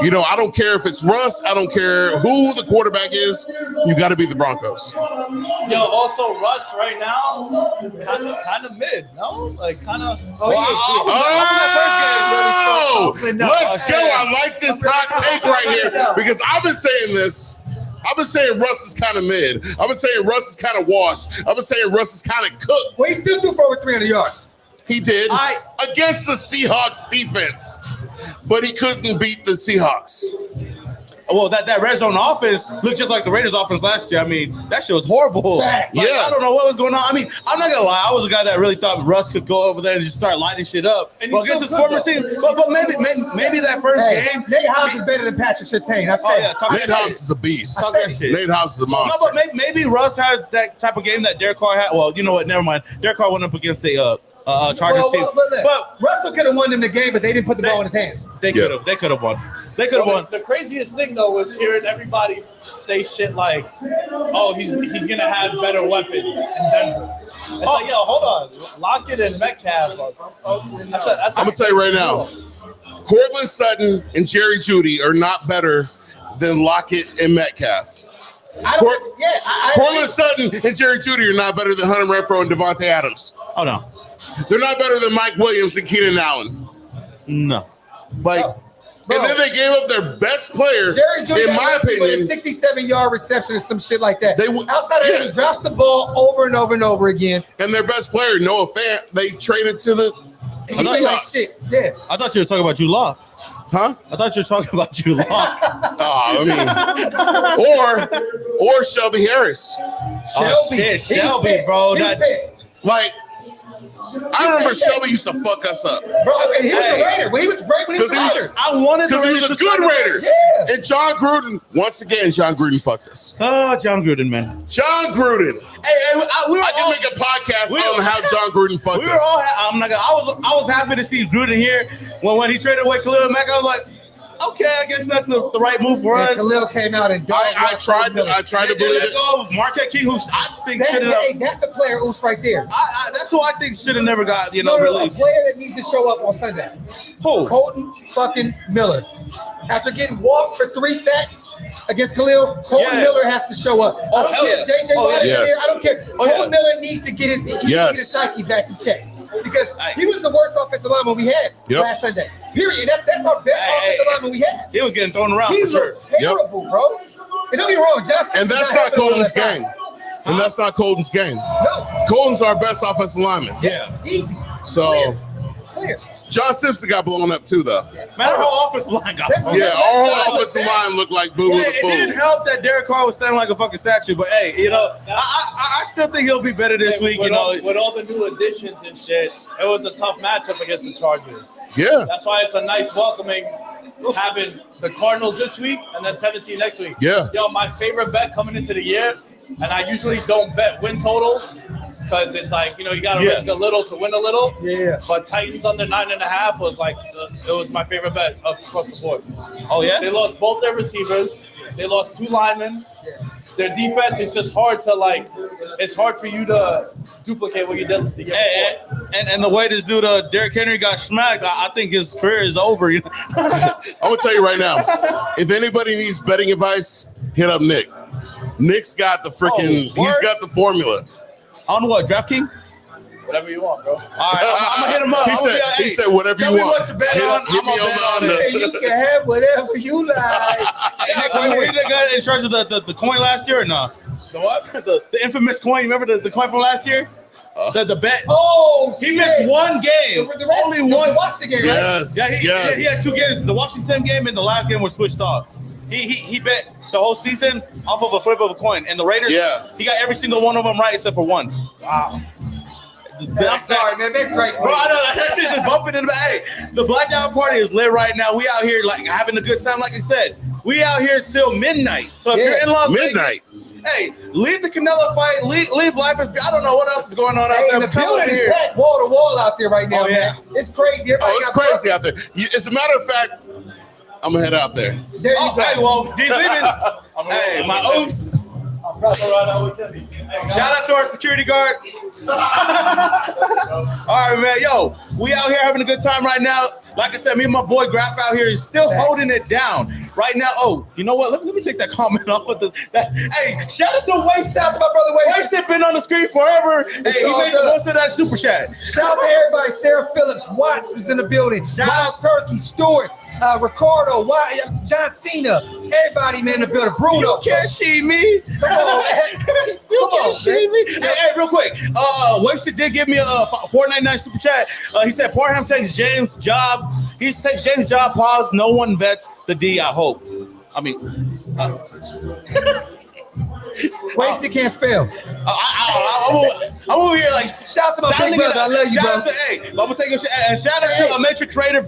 G: You know, I don't care if it's Russ. I don't care who the quarterback is. You got to beat the Broncos.
D: Yo, also Russ right now, kind of mid, no? Like kind of.
G: Let's go! I like this hot take right here because I've been saying this. I've been saying Russ is kind of mid. I've been saying Russ is kind of washed. I've been saying Russ is kind of cooked.
B: Well, he still threw for over 300 yards.
G: He did against the Seahawks defense, but he couldn't beat the Seahawks.
A: Well, that red zone offense looked just like the Raiders offense last year. I mean, that shit was horrible. Like,
G: Yeah.
A: I don't know what was going on. I mean, I'm not gonna lie. I was a guy that really thought Russ could go over there and just start lighting shit up.
D: And
A: Well,
D: he's
A: against his
D: still
A: former
D: good,
A: team. But maybe that first game.
B: Nate Hobbs is better than Patrick Surtain. I said.
A: Oh, yeah, talk
G: Nate
A: that
G: Hobbs
A: shit.
G: is a beast.
A: Talk that shit.
G: Nate Hobbs is a
A: No,
G: monster.
A: but maybe Russ has that type of game that Derek Carr had. Well, you know what? Never mind. Derek Carr went up against a Chargers team.
B: But Russell could have won them the game, but they didn't put the ball in his hands.
A: They could have. They could have won. They could have won.
D: The craziest thing though was hearing everybody say shit like, "Oh, he's gonna have better weapons in Denver." It's like, yo, hold on, Lockett and Metcalf.
G: I'm gonna tell you right now, Cortland Sutton and Jerry Jeudy are not better than Lockett and Metcalf. Cortland Sutton and Jerry Jeudy are not better than Hunter Renfrow and Devontae Adams.
A: Oh no,
G: They're not better than Mike Williams and Keenan Allen.
A: no.
G: Like, and then they gave up their best player,
B: Jerry Jeudy,
G: in my opinion.
B: 67-yard reception or some shit like that.
G: They
B: Outside of that, he drops the ball over and over and over again.
G: And their best player, Noah Fant, they traded to the
B: He like
G: Seahawks.
B: shit. Yeah.
A: I thought you were talking about Drew Lock.
G: Huh?
A: I thought you were talking about Drew Lock.
G: Oh, I mean, or Shelby Harris.
A: Oh, shit,
B: He was
A: Shelby,
B: pissed.
A: bro.
B: He was
A: That,
B: pissed.
G: Like, I remember Shelby used to fuck us up
B: Bro, and he was a Raider. When he was a Raider.
A: I wanted
G: because he was a good Raider.
B: Yeah.
G: And John Gruden, once again, John Gruden fucked us.
A: Oh, John Gruden, man.
G: John Gruden.
A: We were
G: I can
A: all,
G: make a podcast on how John Gruden fucked
A: we were
G: us.
A: all. I'm not gonna. I was happy to see Gruden here when he traded away Khalil Mack. I was like, okay, I guess that's the right move for
B: And
A: us.
B: Khalil came out and
G: I tried to
A: They
G: believe
A: let
G: it.
A: go of Marquette King, who I think should have.
B: That's a player who's right there.
A: That's who I think should have never got
B: A
A: released.
B: player that needs to show up on Sunday.
A: Who?
B: Colton fucking Miller. After getting walked for 3 sacks against Khalil, Colton Miller has to show up. I don't
A: hell
B: care
A: yeah.
B: if JJ Watt is
G: yes.
B: there. I don't care. Colton Miller needs to get his psyche back in check. Because he was the worst offensive lineman we had last Sunday. Period. That's our best offensive lineman we had.
A: He was getting thrown around
B: He
A: for sure.
B: looked terrible, bro. And don't get me wrong, Justin.
G: And that's not Colton's game. And that's not Colton's game.
B: No.
G: Colton's our best offensive lineman.
A: Yeah.
B: Easy.
G: So
B: Clear.
G: John Simpson got blown up too, though.
A: Man, our whole offensive line got blown.
G: Yeah, our whole offensive line looked like Boo Boo the
A: It didn't
G: Fool.
A: help that Derek Carr was standing like a fucking statue, but hey, I still think he'll be better this week.
D: with all the new additions and shit, it was a tough matchup against the Chargers.
G: Yeah.
D: That's why it's a nice welcoming having the Cardinals this week and then Tennessee next week.
G: Yeah.
D: Yo, my favorite bet coming into the year, and I usually don't bet win totals because it's like, you got to risk a little to win a little.
B: Yeah.
D: But Titans under 9.5 was like, it was my favorite bet across the board.
A: Oh, yeah?
D: They lost both their receivers. They lost 2 linemen. Their defense is just hard to it's hard for you to duplicate what you did.
A: And the way this dude, Derrick Henry, got smacked, I think his career is over.
G: I'm gonna tell you right now, if anybody needs betting advice, hit up Nick. Nick's got the freaking, he's got the formula.
A: On what, DraftKings?
D: Whatever you want, bro.
A: All right, I'm gonna hit him up.
G: He said whatever
A: tell
G: you
A: me
G: want.
A: what to bet
G: Hit
A: on.
G: me
A: I'm gonna bet on
G: the-
A: it.
B: You can have whatever you like.
A: Nick, were you the guy in charge of the coin last year or no?
D: The what?
A: The infamous coin. You remember the coin from last year? The bet.
B: Oh,
A: He missed one game. Only one.
B: Watch the game, right?
A: He had 2 games. The Washington game and the last game was switched off. He bet the whole season off of a flip of a coin. And the Raiders, he got every single one of them right except for one.
B: Wow. I'm sorry, man. Make Drake.
A: Bro, I know that shit's just bumping in the back. Hey, the blackout party is lit right now. We out here having a good time. Like I said, we out here till midnight. So if you're in Las Vegas, hey, leave the Canelo fight. Leave life as. I don't know what else is going on out there.
B: And the building is packed wall to wall out there right now. Man. It's crazy.
G: It's crazy out there. As a matter of fact, I'm gonna head out there.
B: There you go.
A: Hey, well, D's leaving. Hey, my Oaks. Shout out to our security guard. All right, man. Yo, we out here having a good time right now. Like I said, me and my boy Graf out here is still holding it down right now. Oh, you know what? Let me take that comment off with Hey, shout out to Wade. Shout out to my brother Wade. Wade's been on the screen forever. Hey, he made the most of that super chat.
B: Shout out to everybody. Sarah Phillips, Watts was in the building. Shout out Turkey, Stewart, Ricardo, John Cena, everybody, man, in the building. Bruno.
A: You can't see me.
B: Come on, man.
A: You
B: Come on,
A: can't shit me. Hey, real quick. Wasted did give me a $4.99 super chat. He said Parham takes James' job. He takes James' job. Pause. No one vets the D. I hope. I mean,
B: Wasted can't spell.
A: I'm over here like
B: Shout out to my big brother. I love you,
A: shout
B: bro.
A: out to I'm gonna take a and shout out to Matrix Trader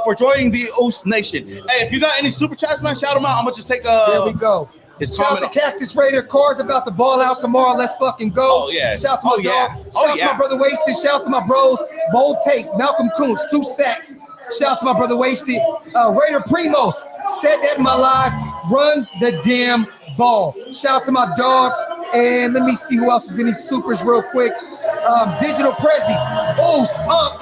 A: for joining the Oos Nation. Hey, if you got any super chats, man, shout them out. I'm gonna just take
B: There we go.
A: his
B: Shout out
A: comment.
B: to Cactus Raider. Car's about to ball out tomorrow. Let's fucking go.
A: Oh, yeah.
B: Shout out to my
A: Oh, yeah.
B: dog.
A: Oh,
B: Shout out
A: yeah.
B: to my brother Wasted. Shout out to my bros. Bold Take, Malcolm Coons, 2 sacks. Shout out to my brother Wasted. Raider Primos said that in my live. Run the damn ball. Shout out to my dog. And let me see who else is in these supers real quick. Digital Prezi, Oos,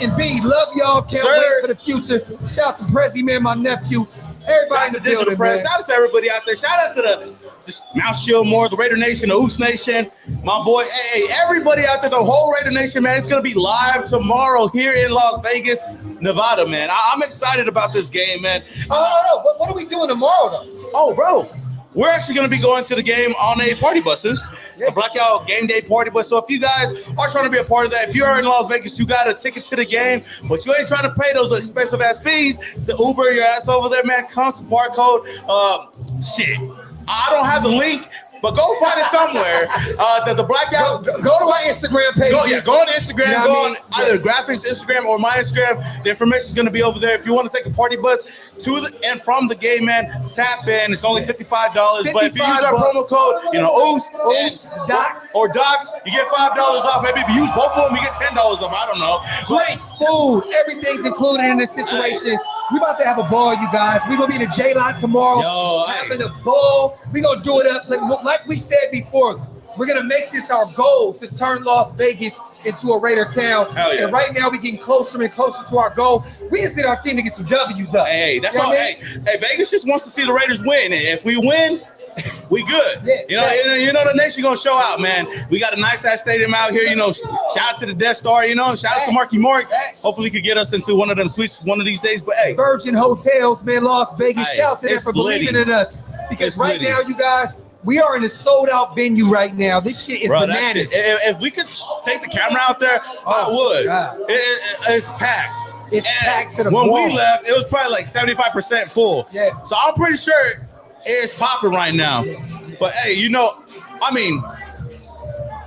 B: and B. Love y'all. Can't wait for the future. Shout out to Prezi, man, my nephew. Everybody
A: Shout out
B: in
A: to
B: the
A: Digital
B: building,
A: Press.
B: man.
A: Shout out to everybody out there. Shout out to the Mount Shieldmore, the Raider Nation, the Oos Nation, my boy. Hey, everybody out there, the whole Raider Nation, man. It's gonna be live tomorrow here in Las Vegas, Nevada, man. I'm excited about this game, man.
B: Oh, what are we doing tomorrow, though?
A: Oh, bro. We're actually going to be going to the game on a party buses, a Blackout game day party bus. So if you guys are trying to be a part of that, if you're in Las Vegas, you got a ticket to the game, but you ain't trying to pay those expensive ass fees to Uber your ass over there, man, come to barcode. Shit. I don't have the link, but go find it somewhere. The Blackout.
B: Go to my Instagram page.
A: Go on Instagram.
B: You know
A: Go
B: what I
A: on
B: mean?
A: either Graphics Instagram or my Instagram. The information is going to be over there. If you want to take a party bus to and from the game, man, tap in. It's only $55. But if you use our promo code, Oos,
B: Docs,
A: or Docs, you get $5 off. Maybe if you use both of them, you get $10 off. I don't know.
B: drinks, food, everything's included in this situation. We about to have a ball, you guys. We gonna be in the J-Lot tomorrow.
A: Yo,
B: having a ball. We gonna do it up like we said before. We're gonna make this our goal to turn Las Vegas into a Raider town.
A: Hell yeah.
B: And right now we're getting closer and closer to our goal. We just need our team to get some W's up.
A: Hey, that's
B: You know
A: all.
B: what I mean?
A: Hey, Vegas just wants to see the Raiders win. And if we win, we good.
B: Yeah,
A: you know the nation gonna show out, man. We got a nice ass stadium out here. Shout out to the Death Star. Shout out to Marky Mark. Hopefully, he could get us into one of them suites one of these days. But hey,
B: Virgin Hotels, man, Las Vegas.
A: Hey,
B: Shout out to them
A: it's
B: for believing
A: litty.
B: in us. Because
A: It's
B: right
A: litty.
B: now, you guys, we are in a sold out venue right now. This shit is
A: bro, that
B: bananas.
A: shit. If we could take the camera out there, I would.
B: God.
A: It's packed.
B: It's packed to the
A: When
B: balls.
A: we left, it was probably like 75% full.
B: Yeah.
A: So I'm pretty sure it's popping right now. But hey, I mean,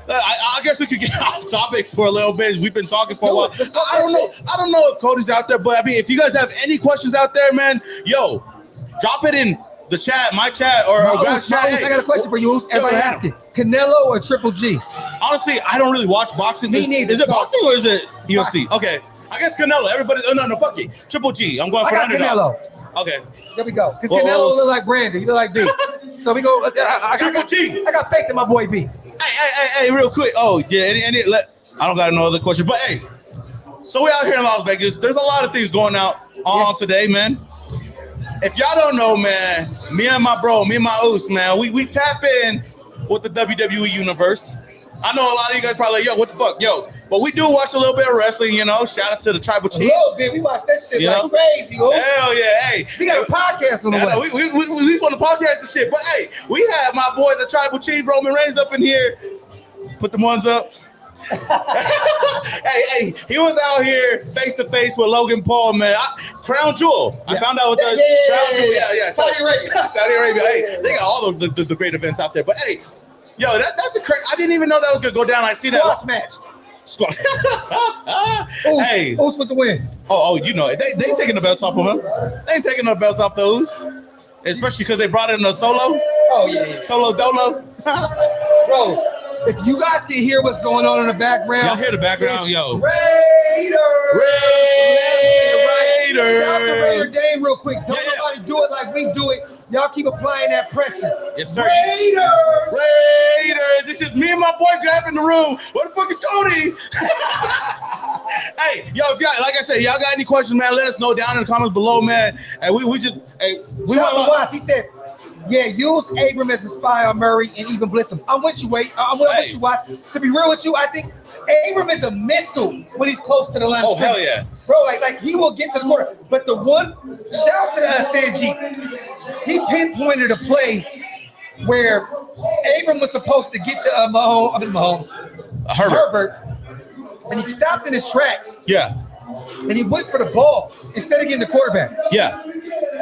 A: I guess we could get off topic for a little bit. We've been talking for a while. I don't know if Cody's out there, but I mean, if you guys have any questions out there, man, drop it in the chat, my chat, or Graf's chat.
B: I got a question for you. Everybody
A: ahead.
B: asking. Canelo or Triple G?
A: Honestly, I don't really watch boxing.
B: Me neither.
A: Is it boxing or is it UFC? Okay, I guess Canelo. Everybody, no, fuck it. Triple G. I'm going
B: I
A: for
B: got
A: underdog.
B: Canelo.
A: Okay.
B: There we go. Because
A: Well,
B: Canelo look like Brandon. You look like B. So we go.
A: Triple G.
B: I got faith in my boy B.
A: Hey, real quick. Oh, yeah. I don't got no other question, but hey. So we out here in Las Vegas. There's a lot of things going on today, man. If y'all don't know, man, me and my Oos, man, we tap in with the WWE universe. I know a lot of you guys probably like, yo, what the fuck, but we do watch a little bit of wrestling, Shout out to the Tribal
B: A
A: Chief.
B: little bit. We watch that shit like crazy. Ooh.
A: Hell yeah, hey.
B: We got a podcast on the way.
A: We on the podcast and shit, but hey, we had my boy, the Tribal Chief, Roman Reigns, up in here. Put them ones up. hey, he was out here face to face with Logan Paul, man. Crown Jewel. I found out what Crown Jewel. Yeah.
B: Saudi Arabia.
A: Saudi Arabia. Hey, they got all the great events out there. But hey, that's a crazy. I didn't even know that was gonna go down. I see that
B: Squash match.
A: Squash. Hey,
B: Oos with the win.
A: Oh, they ain't taking the belts off of him. They ain't taking the belts off those. Especially because they brought in a solo.
B: Oh yeah.
A: Solo dolo.
B: Bro, if you guys can hear what's going on in the background.
A: Y'all hear the background, yo.
B: Raiders. Shout out to Raider
A: Raiders.
B: Dame real quick. Don't nobody do it like we do it. Y'all keep applying that pressure.
A: Yes, sir.
B: Raiders.
A: It's just me and my boy Graf in the room. Where the fuck is Cody? Hey, if y'all, like I said, y'all got any questions, man, let us know down in the comments below, man. And we
B: Shout out to Watts. He said, yeah, use Abram as a spy on Murray and even blitz him. I'm with you, Wade. I'm with you, Watts. To be real with you, I think Abram is a missile when he's close to the line.
A: Oh, hell yeah.
B: Bro, like he will get to the corner. But the one, shout out to Sanjeet. He pinpointed a play where Abram was supposed to get to Mahomes, Herbert, and he stopped in his tracks.
A: Yeah.
B: And he went for the ball instead of getting the quarterback.
A: Yeah.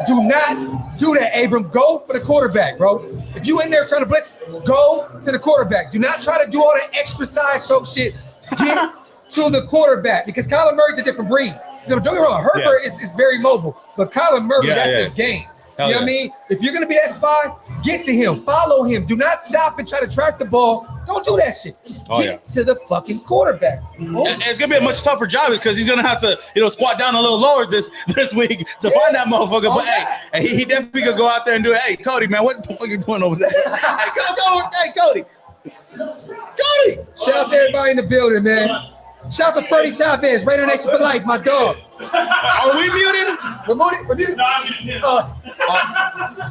B: Do not do that, Abram. Go for the quarterback, bro. If you in there trying to blitz, go to the quarterback. Do not try to do all that extra side choke shit. Get to the quarterback because Kyler Murray's a different breed. You know, don't get me wrong, Herbert is very mobile, but Kyler Murray, that's his game. You know what I mean? If you're going to be that spy, get to him. Follow him. Do not stop and try to track the ball. Don't do that shit. Get to the fucking quarterback.
A: It's going to be a much tougher job because he's going to have to, squat down a little lower this week to find that motherfucker. But, hey, he definitely going to go out there and do it. Hey, Cody, man, what the fuck you doing over there? Hey, Cody.
B: Shout out to everybody in the building, man. Shout out to Freddie Chavez, Raidernation for life, my dog.
A: Are we muted?
B: We're muted.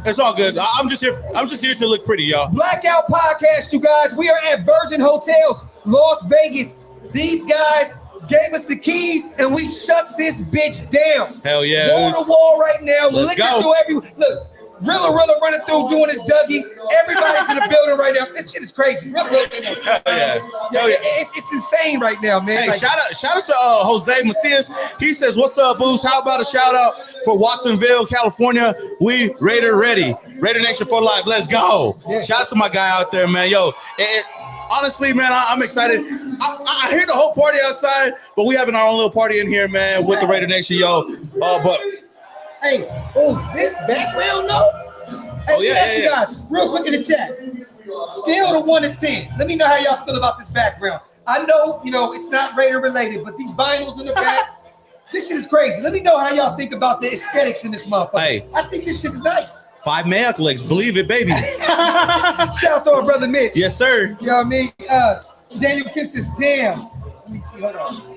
A: It's all good. I'm just here to look pretty, y'all.
B: Blackout podcast, you guys. We are at Virgin Hotels, Las Vegas. These guys gave us the keys, and we shut this bitch down.
A: Hell yeah.
B: Wall to wall right now.
A: Let's
B: Licking
A: go.
B: through Look. Rilla running through doing his Dougie. Everybody's in the building right now. This shit is crazy. Hell yeah. It's insane right now, man.
A: Hey, shout out to Jose Macias. He says, "What's up, Boost? How about a shout out for Watsonville, California? We Raider ready. Raider Nation for life. Let's go." Yeah. Shout out to my guy out there, man. Yo, honestly, man, I'm excited. I hear the whole party outside, but we having our own little party in here, man, with the Raider Nation, yo. But.
B: Hey, this background though? Hey, you guys, real quick in the chat. Scale to 1 to 10. Let me know how y'all feel about this background. I know, it's not Raider related, but these vinyls in the back, this shit is crazy. Let me know how y'all think about the aesthetics in this motherfucker.
A: Hey.
B: I think this shit is nice.
A: 5 Mayock legs, believe it, baby.
B: Shout out to our brother Mitch.
A: Yes, sir.
B: You know what I mean? Daniel Kim says, damn. Let me see, hold on.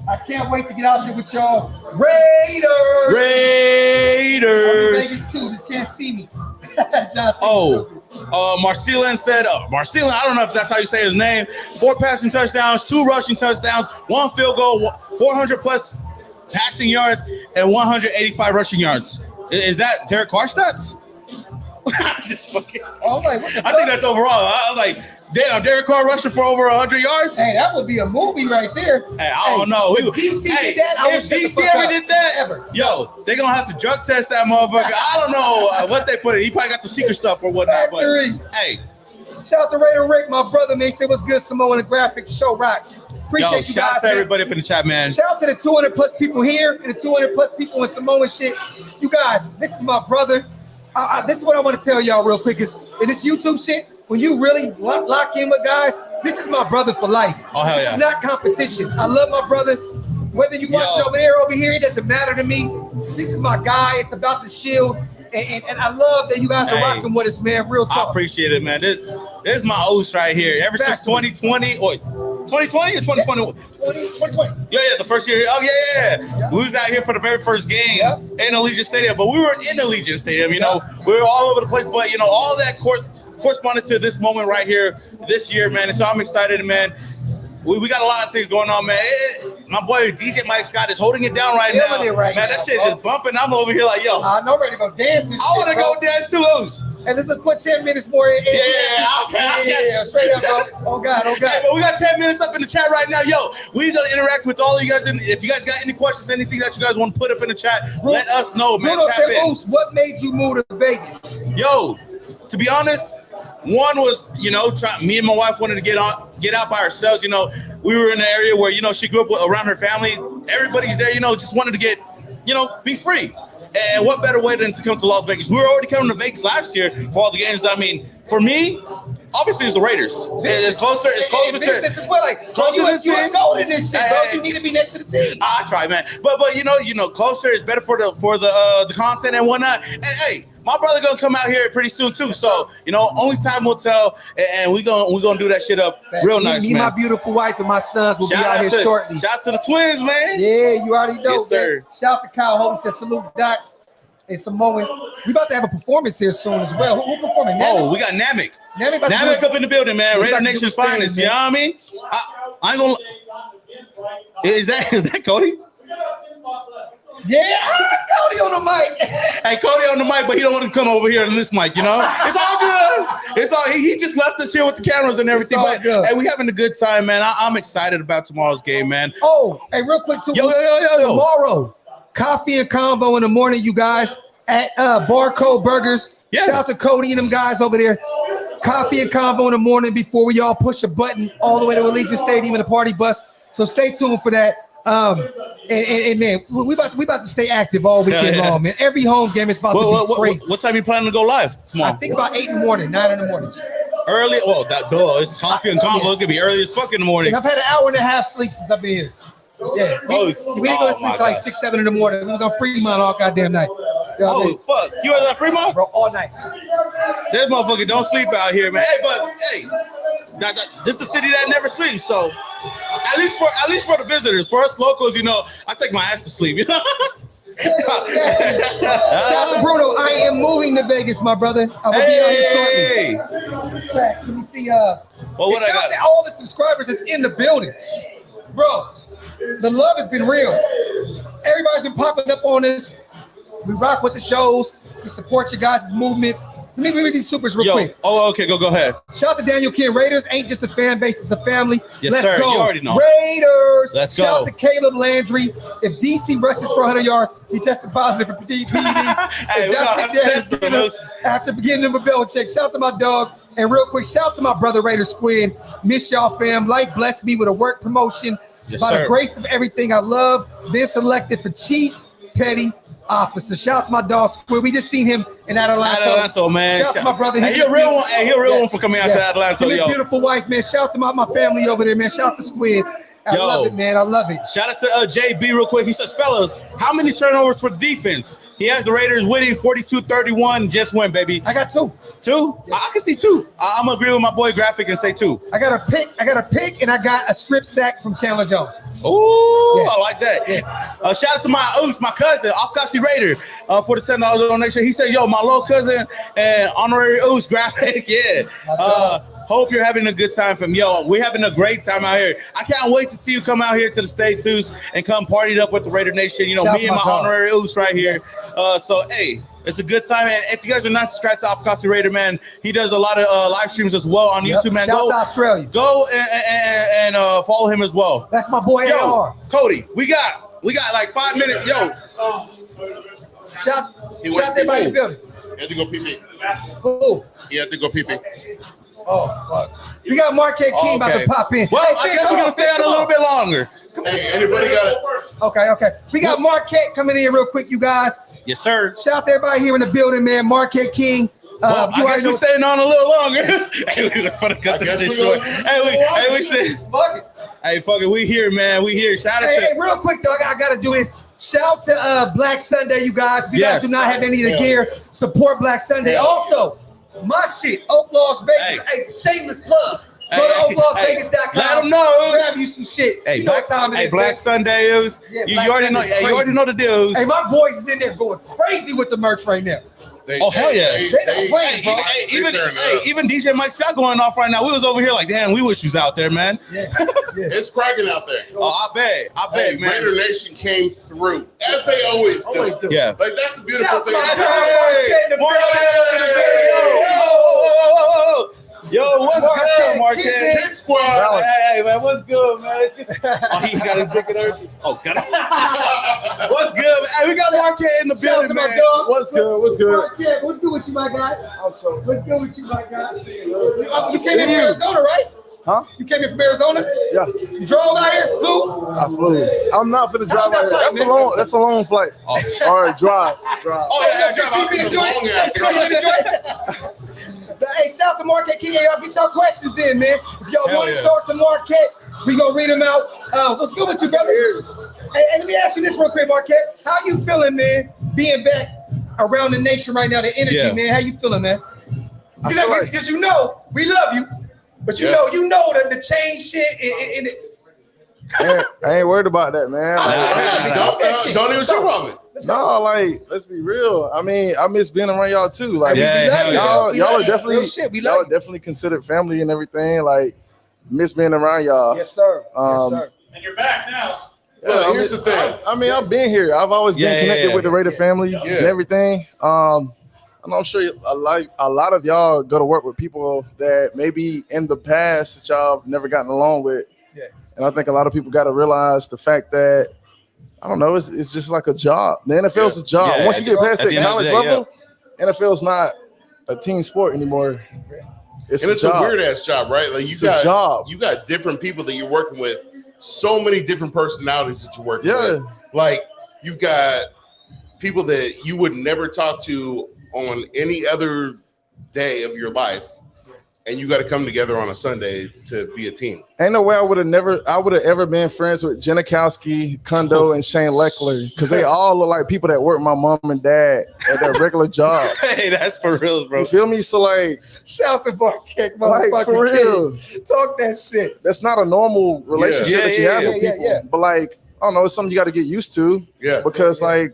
B: I can't wait to get out there with y'all. Raiders. Vegas too. Just can't see me.
A: Marcelin said, Marcelin, I don't know if that's how you say his name. 4 passing touchdowns, 2 rushing touchdowns, 1 field goal, 400 plus passing yards, and 185 rushing yards. Is that Derek Carr stats? Just fucking.
B: I
A: think that's overall. I was like, damn, Derek Carr rushing for over 100 yards?
B: Hey, that would be a movie right there.
A: Hey, I don't know.
B: If DC did that,
A: if DC ever did that, yo, they're going to have to drug test that motherfucker. I don't know what they put in. He probably got the secret stuff or whatnot. But, hey.
B: Shout out to Raider Rick, my brother, man. He said, what's good, Samoa, and the graphic show rocks. Appreciate you guys.
A: Shout out to everybody up in the chat, man.
B: Shout out to the 200 plus people here and the 200 plus people in Samoa and shit. You guys, this is my brother. This is what I want to tell y'all real quick is in this YouTube shit, when you really lock in with guys, this is my brother for life.
A: Oh, hell yeah.
B: This is not competition. I love my brother. Whether you watch it over there or over here, it doesn't matter to me. This is my guy. It's about the shield. And I love that you guys are rocking with us, man. Real talk.
A: I appreciate it, man. This is my oats right here. Ever since 2020 or 2020 or 2021?
B: 2020.
A: Yeah, the first year. Oh, yeah. We was out here for the very first game in Allegiant Stadium, but we were in Allegiant Stadium, we were all over the place, but, all that corresponded to this moment right here this year, man. And so I'm excited, man. We got a lot of things going on, man. My boy DJ Mike Scott is holding it down right now. Man, that shit's just bumping. I'm over here like, yo.
B: I know, ready to go dance. I
A: want to go dance too.
B: And let's put 10 minutes more in. Yeah, straight up, bro. Oh, God.
A: Hey, but we got 10 minutes up in the chat right now. Yo, we're going to interact with all of you guys. And if you guys got any questions, anything that you guys want to put up in the chat, let us know, man. Tap in.
B: What made you move to Vegas?
A: Yo, to be honest, one was, me and my wife wanted to get out by ourselves. We were in an area where, she grew up around her family. Everybody's there, just wanted to get, be free. And what better way than to come to Las Vegas? We were already coming to Vegas last year for all the games. I mean, for me, obviously it's the Raiders. It's closer to
B: business as well. Like, you go to this shit, bro. You need to be next to the team.
A: I try, man. But closer is better for the content and whatnot. And hey, my brother gonna come out here pretty soon too. So only time will tell. And we gonna do that shit up real nice, man.
B: My beautiful wife and my sons will be out here shortly.
A: Shout out to the twins, man.
B: Yeah, you already know.
A: Yes, sir.
B: Man. Shout out to Kyle Hope. He said salute Docs and Samoan. We about to have a performance here soon as well. Who performing?
A: Oh, we got Namek. Namek up in the building, man. Raider Nation's finest. You know what I mean? I ain't gonna. Is that Cody?
B: Yeah, Cody on the mic.
A: Hey, Cody on the mic, but he don't want to come over here on this mic, It's all good. It's all he just left us here with the cameras and everything. But hey, we having a good time, man. I'm excited about tomorrow's game, man.
B: Oh, hey, real quick too.
A: Yo.
B: Tomorrow, coffee and convo in the morning, you guys at Barcode Burgers.
A: Yeah.
B: Shout out to Cody and them guys over there. Coffee and convo in the morning before we all push a button all the way to Allegiant Stadium in the party bus. So stay tuned for that. And man, we about to stay active all weekend long, man. Every home game is about to be crazy.
A: What time you planning to go live tomorrow?
B: I think about 8 in the morning, 9 in the morning.
A: Early? Oh, it's coffee and convo. It's gonna be early as fuck in the morning.
B: And I've had an hour and a half sleep since I've been here. Yeah, we didn't go to sleep till like 6, 7 in the morning. We was on Fremont all goddamn night.
A: Fuck! You was at Fremont,
B: bro, all night.
A: This motherfucker don't sleep out here, man. Hey, this is a city that never sleeps. So at least for the visitors, for us locals, you know, I take my ass to sleep. You know.
B: Shout out to Bruno. I am moving to Vegas, my brother. I will be out here shortly. Let me see. Shout out to all the subscribers that's in the building, bro. The love has been real. Everybody's been popping up on us. We rock with the shows. We support you guys' movements. Let me read these supers real quick.
A: Oh, okay. Go ahead.
B: Shout out to Daniel King. Raiders ain't just a fan base, it's a family.
A: Yes,
B: Let's
A: sir.
B: go.
A: You already know.
B: Raiders.
A: Let's go.
B: Shout out to Caleb Landry. If DC rushes for 100 yards, he tested positive for PEDs.
A: Hey,
B: after beginning of a Belichick. Shout out to my dog. And real quick, shout out to my brother Raider Squid. Miss y'all, fam. Life blessed me with a work promotion.
A: Yes,
B: By
A: sir.
B: the grace of everything I love, been selected for Chief Petty Officer. Shout out to my dog Squid. We just seen him in Atlanta,
A: man.
B: Shout out to my brother.
A: Hey, he a real one. Hey, he a real one for coming out to Atlanta,
B: His beautiful wife, man. Shout out to my family over there, man. Shout out to Squid. I love it, man. I love it.
A: Shout out to JB real quick. He says, fellas, how many turnovers for defense? He has the Raiders winning 42-31. Just win, baby.
B: I got 2.
A: 2? I can see 2. I'm gonna agree with my boy Graphic and say 2.
B: I got a pick, and I got a strip sack from Chandler Jones.
A: Ooh, I like that. Yeah. Shout out to my cousin, Offcassi Raider, for the $10 donation. He said, yo, my little cousin and honorary Oos Graphic. Yeah. Hope you're having a good time, fam. Yo, we're having a great time out here. I can't wait to see you come out here to the state too and come partied up with the Raider Nation. You know, me and my honorary Oos right here. So, hey, it's a good time. And if you guys are not subscribed to Offcassi Raider, man, he does a lot of live streams as well on YouTube, man.
B: Shout out to Australia.
A: Go and follow him as well.
B: That's my boy, AR.
A: Cody, we got like 5 minutes. Yo.
B: Shout out to everybody in the building.
G: He had to go pee-pee.
B: Who?
G: He had to go pee-pee.
B: Oh, fuck. We got Marquette King about to pop in.
A: Well, I guess we're going to stay out a little bit longer.
G: Hey, anybody got it?
B: Okay. We got Marquette coming in real quick, you guys.
A: Yes, sir.
B: Shout out to everybody here in the building, man. Marquette King.
A: I guess we're staying on a little longer. Hey, let's cut this shit short. Hey, fuck it. We here, man. We here. Shout out to.
B: Hey, real quick, though. I got to do this. Shout to Black Sunday, you guys. If you guys do not have any of the gear, support Black Sunday. Also, my shit, Oak Las Vegas. Hey, shameless plug. Go to oaklasvegas.com.
A: Let them know.
B: Grab you some shit.
A: Hey,
B: you know what time it is.
A: Black Sunday is. You already know. You already know the deals.
B: Hey, my boys is in there going crazy with the merch right now.
A: Hell yeah!
B: They playing, bro.
A: Even DJ Mike Scott going off right now. We was over here like, damn, we wish you was out there, man.
B: Yeah.
G: It's cracking out there.
A: Oh, I bet, man.
G: Raidernation came through as they always do.
A: Yeah,
G: like that's the beautiful thing.
A: Yo, what's good, Marquette?
G: Squad.
A: Hey, man, what's good, man? Oh, he got to drink it early. Oh, got it. What's good? Hey, we got Marquette in the building, man.
G: What's good? What's good?
B: Marquette, what's good with you, my guy? What's good with you, my guy? You came in from Arizona, right?
H: Huh?
B: You came in from Arizona?
H: Yeah.
B: You drove out here? Flew?
H: I flew. I'm not finna drive out
B: that
H: here.
B: flight,
H: That's a long flight.
A: Oh.
H: All right, drive.
A: Oh, yeah, drive.
B: Hey, shout out to Marquette King. Y'all get y'all questions in, man. If y'all want to talk to Marquette, we gonna read them out. What's good with you, brother? Hey, let me ask you this real quick, Marquette. How you feeling, man, being back around the nation right now, the energy, man? How you feeling, man? Because you know, we love you, but you know that the change shit
H: I ain't worried about that, man.
G: Don't even show problem.
H: No, like, let's be real. I mean, I miss being around y'all too. Like,
A: y'all
H: are definitely considered family and everything. Like, miss being around y'all.
B: Yes, sir.
D: And you're back now.
G: Well, here's the thing.
H: I mean, I've been here. I've always been connected with the Raider family and everything. And I'm sure a lot of y'all go to work with people that maybe in the past that y'all have never gotten along with.
B: Yeah.
H: And I think a lot of people got to realize the fact that, I don't know, it's just like a job. The NFL is a job.
A: Yeah,
H: Once you get past
A: at
H: that
A: the end of the
H: college
A: day,
H: level, NFL's not a team sport anymore. It's
G: And it's
H: job.
G: a weird ass job, right? Like
H: It's a job.
G: you got different people that you're working with, so many different personalities that you're working
H: Yeah.
G: with. Like you've got people that you would never talk to on any other day of your life, and you got to come together on a Sunday to be a team.
H: Ain't no way I would have ever been friends with Janikowski, Kondo, and Shane Leckler because they all look like people that work my mom and dad at their regular job.
A: Hey, that's for real, bro.
H: You feel me? So like,
B: Shout out to Marquette,
H: like
B: motherfucking
H: for real,
B: King. Talk that shit.
H: that's not a normal relationship
A: Yeah,
H: that you
A: yeah,
H: have
A: yeah,
H: with
B: yeah,
H: people.
B: yeah.
H: But like, I don't know, it's something you got to get used to.
G: Yeah.
H: Because like,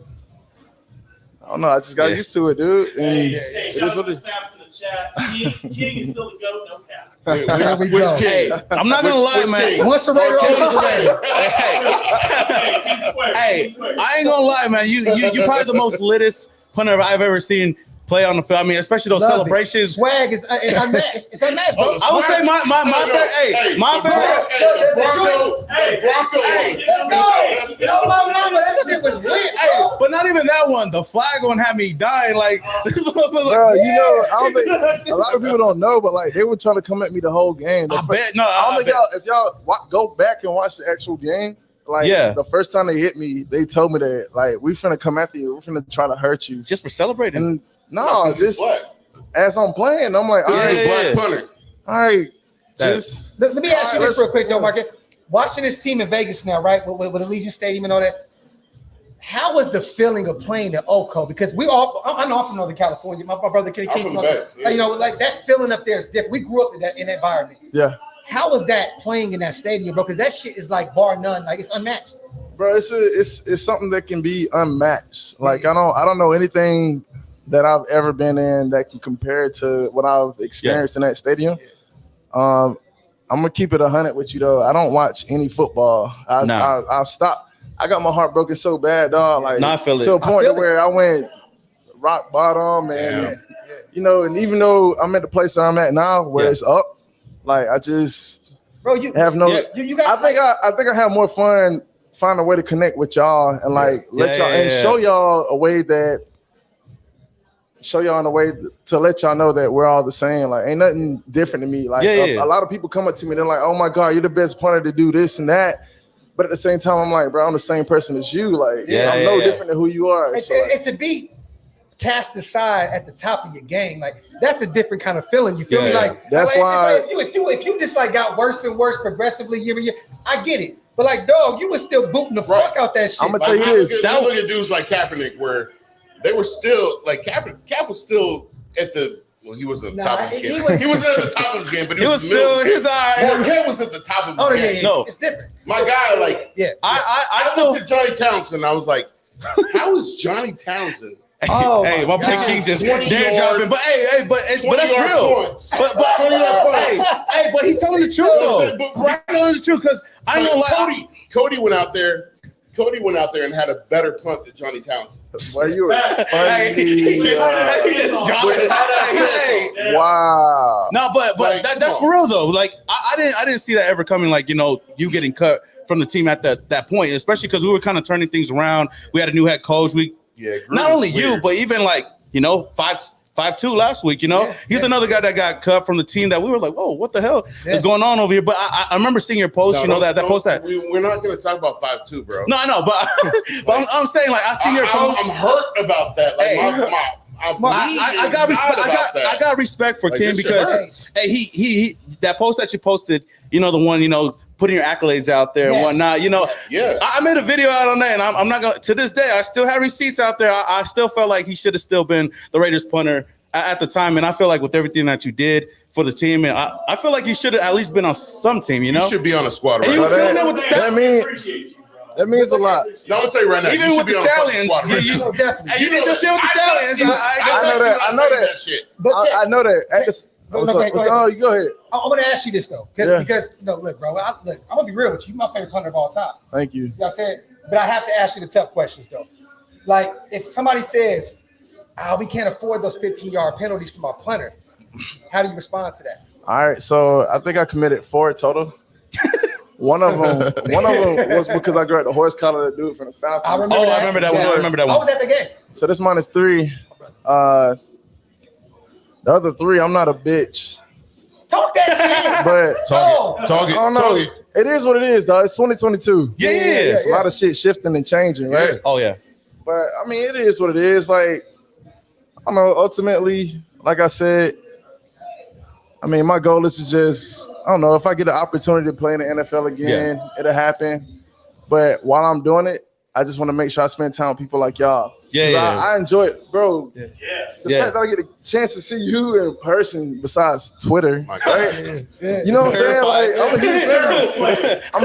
H: I don't know, I just got
A: Yeah.
H: used to it, dude. And
D: Hey,
H: it
D: shout
H: is
D: out
H: what
D: to
H: it
D: the
H: is.
D: snaps in the chat. King is still the GOAT, no cap.
G: Which
B: go.
G: king?
A: I'm not gonna lie, man.
G: king?
B: Once a Raider, always a Raider.
D: Hey, King swear.
A: Hey,
D: King swear.
A: I ain't gonna lie, man. You probably the most littest punter I've ever seen play on the field. I mean, especially those
B: Love it.
A: celebrations.
B: Swag is unmatched. It's unmatched, bro.
A: I would say my favorite. My favorite.
G: The Bronco.
B: Let's go. Yo, my mama, that shit was lit,
A: Hey,
B: bro.
A: but not even that one. The flag one had me dying. Like,
H: Bro, you know, I don't think a lot of people don't know, but like they were trying to come at me the whole game.
A: I bet. No,
H: I
A: I
H: don't think
A: bet.
H: if y'all go back and watch the actual game, like
A: Yeah.
H: the first time they hit me, they told me that like we finna come after you, we're finna try to hurt you.
A: Just for celebrating.
H: And no, just
G: Black.
H: as I'm playing, I'm like, all
G: He's
H: right,
G: a black punter.
H: all right,
A: That-
H: just
B: Let me ask you this
H: let's-
B: real quick, though, Marquette. Watching this team in Vegas now, right, with Allegiant Stadium and all that, how was the feeling of playing at Oco? Because I know I'm from Northern California. My brother Kenny
G: I'm
B: King,
G: from
B: from
G: the
B: Northern-
G: Bay, yeah.
B: you know, like that feeling up there is different. We grew up in that environment.
H: yeah.
B: How was that playing in that stadium, bro? Because that shit is like bar none, like it's unmatched.
H: Bro, it's something that can be unmatched. Like I don't know anything that I've ever been in that can compare to what I've experienced in that stadium. I'm gonna keep it 100 with you though. I don't watch any football. I stopped. I got my heart broken so bad, dog. Like
A: Nah, I feel it.
H: to a point
B: feel
H: to where I went rock bottom, and you know, and even though I'm at the place where I'm at now, where it's up, like I just
B: Bro, you
H: have no.
B: you got
H: I think I have more fun find a way to connect with y'all and like let y'all and show y'all a way that show y'all in a way to let y'all know that we're all the same. Like ain't nothing different to me. Like a lot of people come up to me, they're like, "Oh my God, you're the best punter to do this and that." But at the same time, I'm like, bro, I'm the same person as you. Like I'm no different than who you are.
B: It's,
H: So, like,
B: it's a beat cast aside at the top of your game. Like that's a different kind of feeling. You feel me? Like
H: that's
B: like,
H: why
B: it's like if you just like got worse and worse progressively year to year, I get it. But like, dog, you was still booting the fuck out that shit.
H: I'm gonna tell you this.
G: You look at dudes like Kaepernick, where they were still like Cap was still at the. Well, he wasn't at the top of his game. He was at the top of his game, but he was still. He was Marquette was at the top of his game.
B: No, it's different.
G: My guy, like,
A: I
G: still looked at Johnny Townsend. I was like, how is Johnny Townsend?
B: Oh,
A: hey, my pick King just dare dropping, but but that's real.
G: Points.
A: But but he telling the truth though. He telling the truth because I know like
G: Cody went out there. Cody went out there and had a better punt than Johnny Townsend.
H: Why you
A: funny?
H: Wow.
A: No, but
G: Like,
A: that's for real though. Like I didn't see that ever coming. Like you getting cut from the team at that point, especially because we were kind of turning things around. We had a new head coach. Not only you, but even like 5'2" last week. He's another guy that got cut from the team that we were like, whoa, what the hell is going on over here? But I remember seeing your post. That post that
G: we're not going to talk about 5'2", bro.
A: No, I know, but I'm saying like I seen your post.
G: I'm hurt about that. Like
A: I got respect. I got respect for
G: Like,
A: Ken
G: this shit
A: because
G: hurts.
A: hey, he that post that you posted, the one, putting your accolades out there and whatnot.
G: Yeah.
A: I made a video out on that, and I'm not gonna. To this day, I still have receipts out there. I still felt like he should have still been the Raiders punter at the time, and I feel like with everything that you did for the team, and I feel like you should have at least been on some team.
G: You should be on a squad.
A: And
G: Right
A: you was
G: now.
A: feeling that with the Stallions.
H: That means a lot.
G: No, I'll tell you right now.
A: Even
G: you
A: with
G: should
A: the
G: be on a fucking
A: Stallions,
G: squad right
A: you
G: now.
B: Definitely.
A: and you did your shit with the Stallions.
H: I know that.
G: Shit.
B: But
H: I know that.
B: go ahead.
H: Oh, you go ahead.
B: I'm gonna ask you this though, because look, bro, I'm gonna be real with you. You're my favorite punter of all time.
H: Thank you.
B: You know what I'm saying? But I have to ask you the tough questions though. Like if somebody says we can't afford those 15-yard penalties from our punter. How do you respond to that?
H: All right, so I think I committed 4 total. One of them was because I grabbed the horse collar the dude from the Falcons.
B: I remember that one. I was at the game.
H: So this minus 3. The other 3, I'm not a bitch.
B: Talk that shit.
H: But
G: Talk it.
H: It is what it is, though. It's 2022.
A: Yeah.
H: It's a lot of shit shifting and changing, right?
G: Yeah.
A: Oh yeah.
H: But I mean, it is what it is. Like, I don't know. Ultimately, like I said, I mean, my goal is to just, I don't know, if I get an opportunity to play in the NFL again, it'll happen. But while I'm doing it, I just want to make sure I spend time with people like y'all. I enjoy it, bro. The fact that I get a chance to see you in person besides Twitter, right? You know what I'm saying? Like, I'm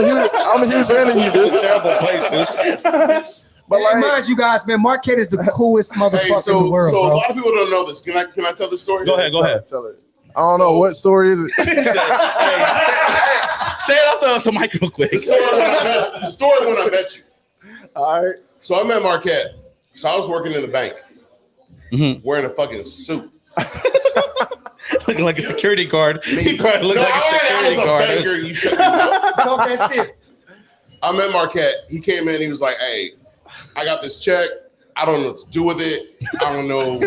H: a huge fan of you, dude.
A: Terrible places.
B: But like, mind you guys, man, Marquette is the coolest motherfucker in the world,
G: so
B: bro.
G: a lot of people don't know this. Can I tell the story?
A: Go ahead.
H: Tell it. I don't know what story is it.
A: Say it off the mic real quick.
G: The story when I met you.
H: All right.
G: So I met Marquette. So I was working in the bank, wearing a fucking suit.
A: Looking like a security guard. He probably looked like a security guard.
G: Banker, you shut me up.
B: Talk that shit.
G: I met Marquette. He came in. He was like, "Hey, I got this check. I don't know what to do with it. I don't know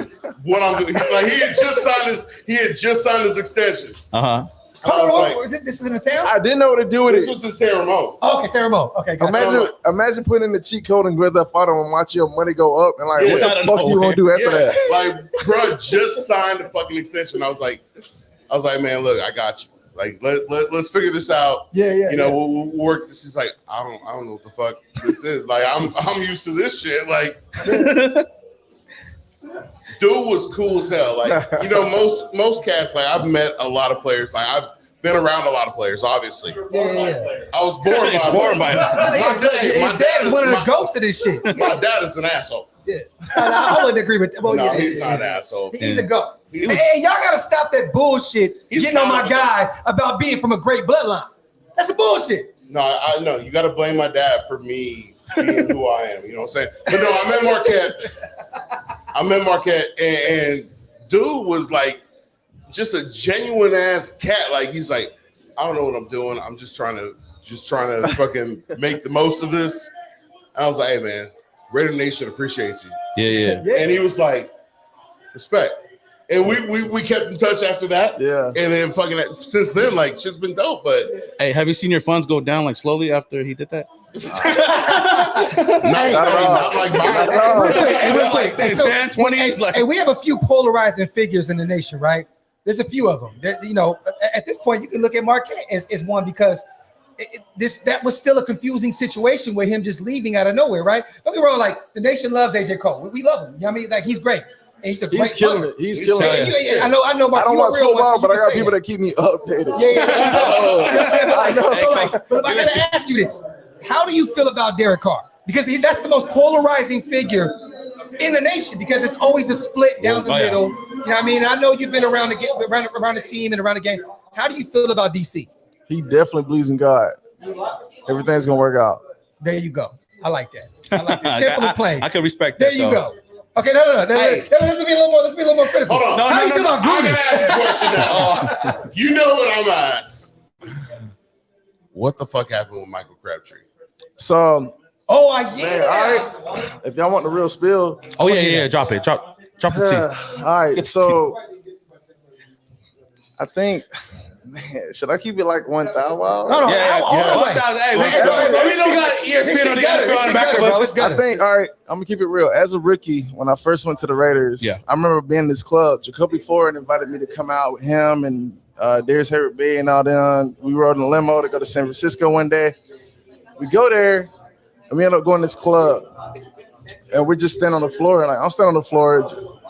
G: what I'm doing." He had just signed his extension.
B: Hold on, this is in the town?
H: I didn't know what to do with
G: This
H: it.
G: was in San Ramon.
B: Oh, okay, San Ramon. Okay, gotcha.
H: Imagine putting in the cheat code and Grand Theft Auto and watch your money go up and like, what the fuck you gonna do after that?
G: Like, bro, just signed the fucking extension. I was like, man, look, I got you. Like, let's figure this out. We'll work this. He's like, I don't know what the fuck this is. Like, I'm used to this shit. Like, dude was cool as hell. Like, most cats, like, I've met a lot of players. Like, I've been around a lot of players, obviously. I was born by him.
B: His dad is one of the goats of this shit.
G: My dad is an asshole.
B: Yeah. I wouldn't agree with that. Well,
G: no, he's not an asshole.
B: He's a goat. Hey, y'all gotta stop that bullshit getting on my guy about being from a great bloodline. That's a bullshit.
G: No, I know. You gotta blame my dad for me being who I am. You know what I'm saying? But no, I met Marquette and dude was like just a genuine ass cat. Like, he's like, I don't know what I'm doing. I'm just trying to fucking make the most of this. I was like, hey man, Raidernation appreciates you.
A: Yeah.
G: And he was like, respect. And we kept in touch after that.
H: Yeah.
G: And then fucking since then, like, shit's been dope. But
A: hey, have you seen your funds go down like slowly after he did that?
G: not like mine.
B: Hey,
A: 10, 20.
B: Hey, we have a few polarizing figures in the nation, right? There's a few of them. At this point, you can look at Marquette as one because that was still a confusing situation with him just leaving out of nowhere, right? Don't get me wrong, like, the nation loves AJ Cole. We love him. You know what I mean? Like, he's great. And he's killing
H: it. He's killing it.
B: I know. Mark,
H: I don't watch football, but I got people that keep me updated.
B: I know. So, like, but I gotta ask you this: how do you feel about Derek Carr? Because that's the most polarizing figure in the nation. Because it's always a split down the middle. You know what I mean? I know you've been around the team and around the game. How do you feel about DC?
H: He definitely believes in God. Everything's gonna work out.
B: There you go. I like that. Simple and plain.
A: I can respect that.
B: There you go. Okay, no. Let's be a little more critical.
G: Hold on.
B: How do you feel about
G: I'm
B: grooming?
G: gonna ask a question now. You know what I'm gonna ask? What the fuck happened with Michael Crabtree?
H: So,
B: all
H: right. If y'all want the real spill,
A: drop it. Drop the
H: scene. All right, so I think. Man, should I keep it like 1,000?
B: No.
A: 1,000. Hey, we don't got ESPN on the NFL back of us.
H: I think, all right, I'm gonna keep it real. As a rookie, when I first went to the Raiders, I remember being in this club. Jacoby Ford invited me to come out with him and Darius Herbert Bay and all them. We rode in a limo to go to San Francisco one day. We go there and we end up going to this club. And we're just standing on the floor. Like, I'm standing on the floor.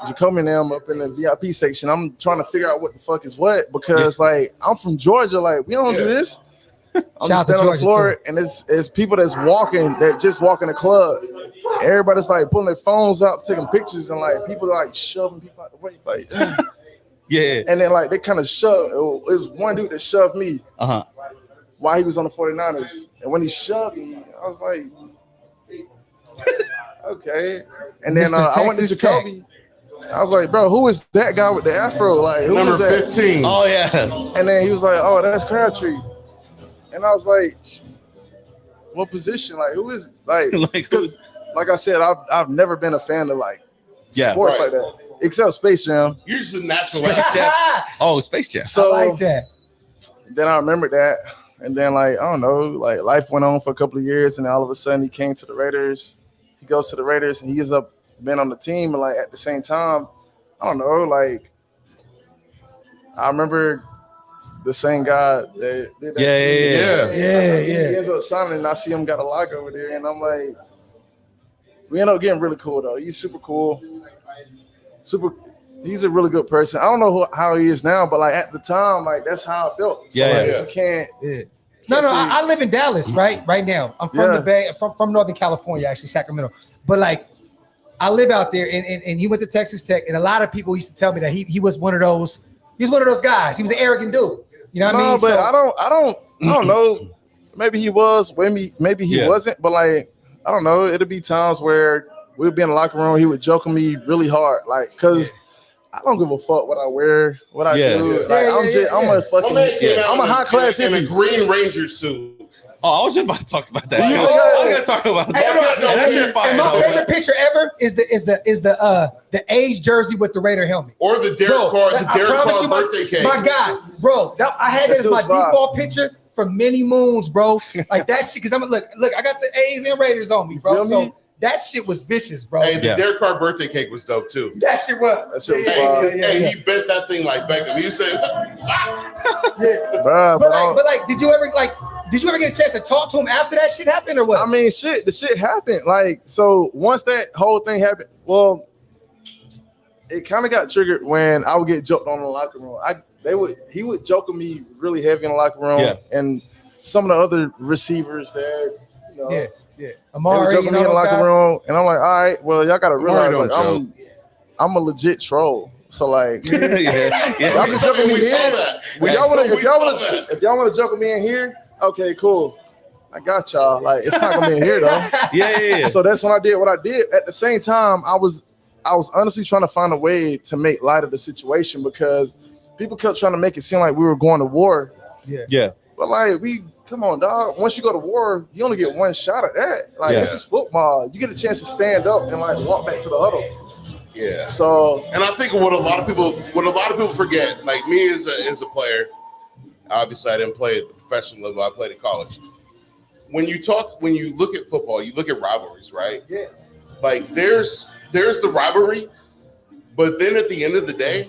H: Jacoby and them up in the VIP section. I'm trying to figure out what the fuck is what because, like, I'm from Georgia. Like, we don't do this. I'm just standing on the floor, and it's people that's walking that just walk in the club. Everybody's like pulling their phones out, taking pictures, and like people are like shoving people out the way. Like, And then like they kind of shove. It was one dude that shoved me while he was on the 49ers. And when he shoved me, I was like, okay. And then I went to Jacoby. I was like, bro, who is that guy with the afro? Like, who
G: Number
H: is that?
G: 15.
A: Oh yeah.
H: And then he was like, oh, that's Crabtree. And I was like, what position? Like, who is like?
A: Like,
H: Because, like I said, I've never been a fan of like
A: Yeah.
H: sports
G: Right.
H: like that, except Space Jam.
G: You're just a natural.
A: Space Jam. Oh, Space Jam.
H: So
B: I like that.
H: then I remembered that, and then like I don't know, like life went on for a couple of years, and then all of a sudden he came to the Raiders. He goes to the Raiders, and he ends up being on the team. And like at the same time, I don't know, like I remember the same guy that did that.
A: Yeah,
H: to me.
G: Yeah.
H: He ends up signing, and I see him got a lock over there, and I'm like, we end up getting really cool though. He's super cool, he's a really good person. I don't know how he is now, but like at the time, like that's how I felt. So
A: Yeah,
H: like,
G: yeah.
H: you can't.
B: Yeah. No, I live in Dallas, right now. I'm from
H: Yeah.
B: the Bay, from Northern California, actually, Sacramento. But like, I live out there, and he went to Texas Tech, and a lot of people used to tell me that he was one of those. He was one of those guys. He was an arrogant dude. You know what I
H: No,
B: mean?
H: but
B: So-
H: I don't know. Maybe he was, maybe he
A: Yeah.
H: wasn't. But like, I don't know. It'd be times where we'd be in the locker room. He would joke on me really hard, like, cause I don't give a fuck what I wear, what I
A: Yeah.
H: do.
A: Yeah,
H: Like, I'm a fucking, I'm a high class
G: in a
H: hippie.
G: Green Ranger suit.
A: Oh, I was just about to talk about that.
H: Yeah.
A: too. I was gonna talk about
B: Hey,
A: that.
B: no,
A: That shit fire,
B: and my
A: though,
B: favorite
A: but-
B: picture ever is the A's jersey with the Raider helmet.
G: Or the Derek
B: Bro,
G: Carr,
B: I promise you,
G: birthday cake.
B: My God, bro, I had that as my
H: That's so
B: default picture for many moons, bro. Like that shit, because I'm look, I got the A's and Raiders on me, bro.
H: Feel me?
B: So that shit was vicious, bro.
G: Hey, the
A: Yeah.
G: Derek Carr birthday cake was dope too.
B: That shit was.
H: That shit was
G: Hey,
H: fire.
G: 'cause, hey, he bent that thing like Beckham. He said,
H: Bruh,
B: But like, did you ever get a chance to talk to him after that shit happened or what?
H: I mean, the shit happened. Like, so once that whole thing happened, well, it kind of got triggered when I would get joked on in the locker room. He would joke on me really heavy in the locker room,
A: Yeah.
H: and some of the other receivers that, you know,
B: yeah.
H: they would
B: Amari,
H: joke
B: you
H: on me in
B: know
H: the
B: those
H: locker
B: guys?
H: room, and I'm like, all right, well, y'all gotta realize,
G: don't
H: like, I'm a legit troll. So like,
A: yeah, yeah.
H: y'all can joke on me
G: we saw
H: here.
G: that.
H: If y'all want
G: that.
H: if y'all want to joke on me in here, okay, cool. I got y'all. Like, it's not gonna be in here though.
A: Yeah.
H: So that's when I did what I did. At the same time, I was honestly trying to find a way to make light of the situation because people kept trying to make it seem like we were going to war.
A: Yeah.
H: But like, come on, dog. Once you go to war, you only get one shot at that. Like,
A: Yeah.
H: this is football. You get a chance to stand up and like walk back to the huddle.
G: Yeah.
H: So
G: And I think what a lot of people forget, like me as a player, obviously I didn't play at the professional level. I played in college. When you look at football, you look at rivalries, right?
B: Yeah.
G: Like there's the rivalry, but then at the end of the day,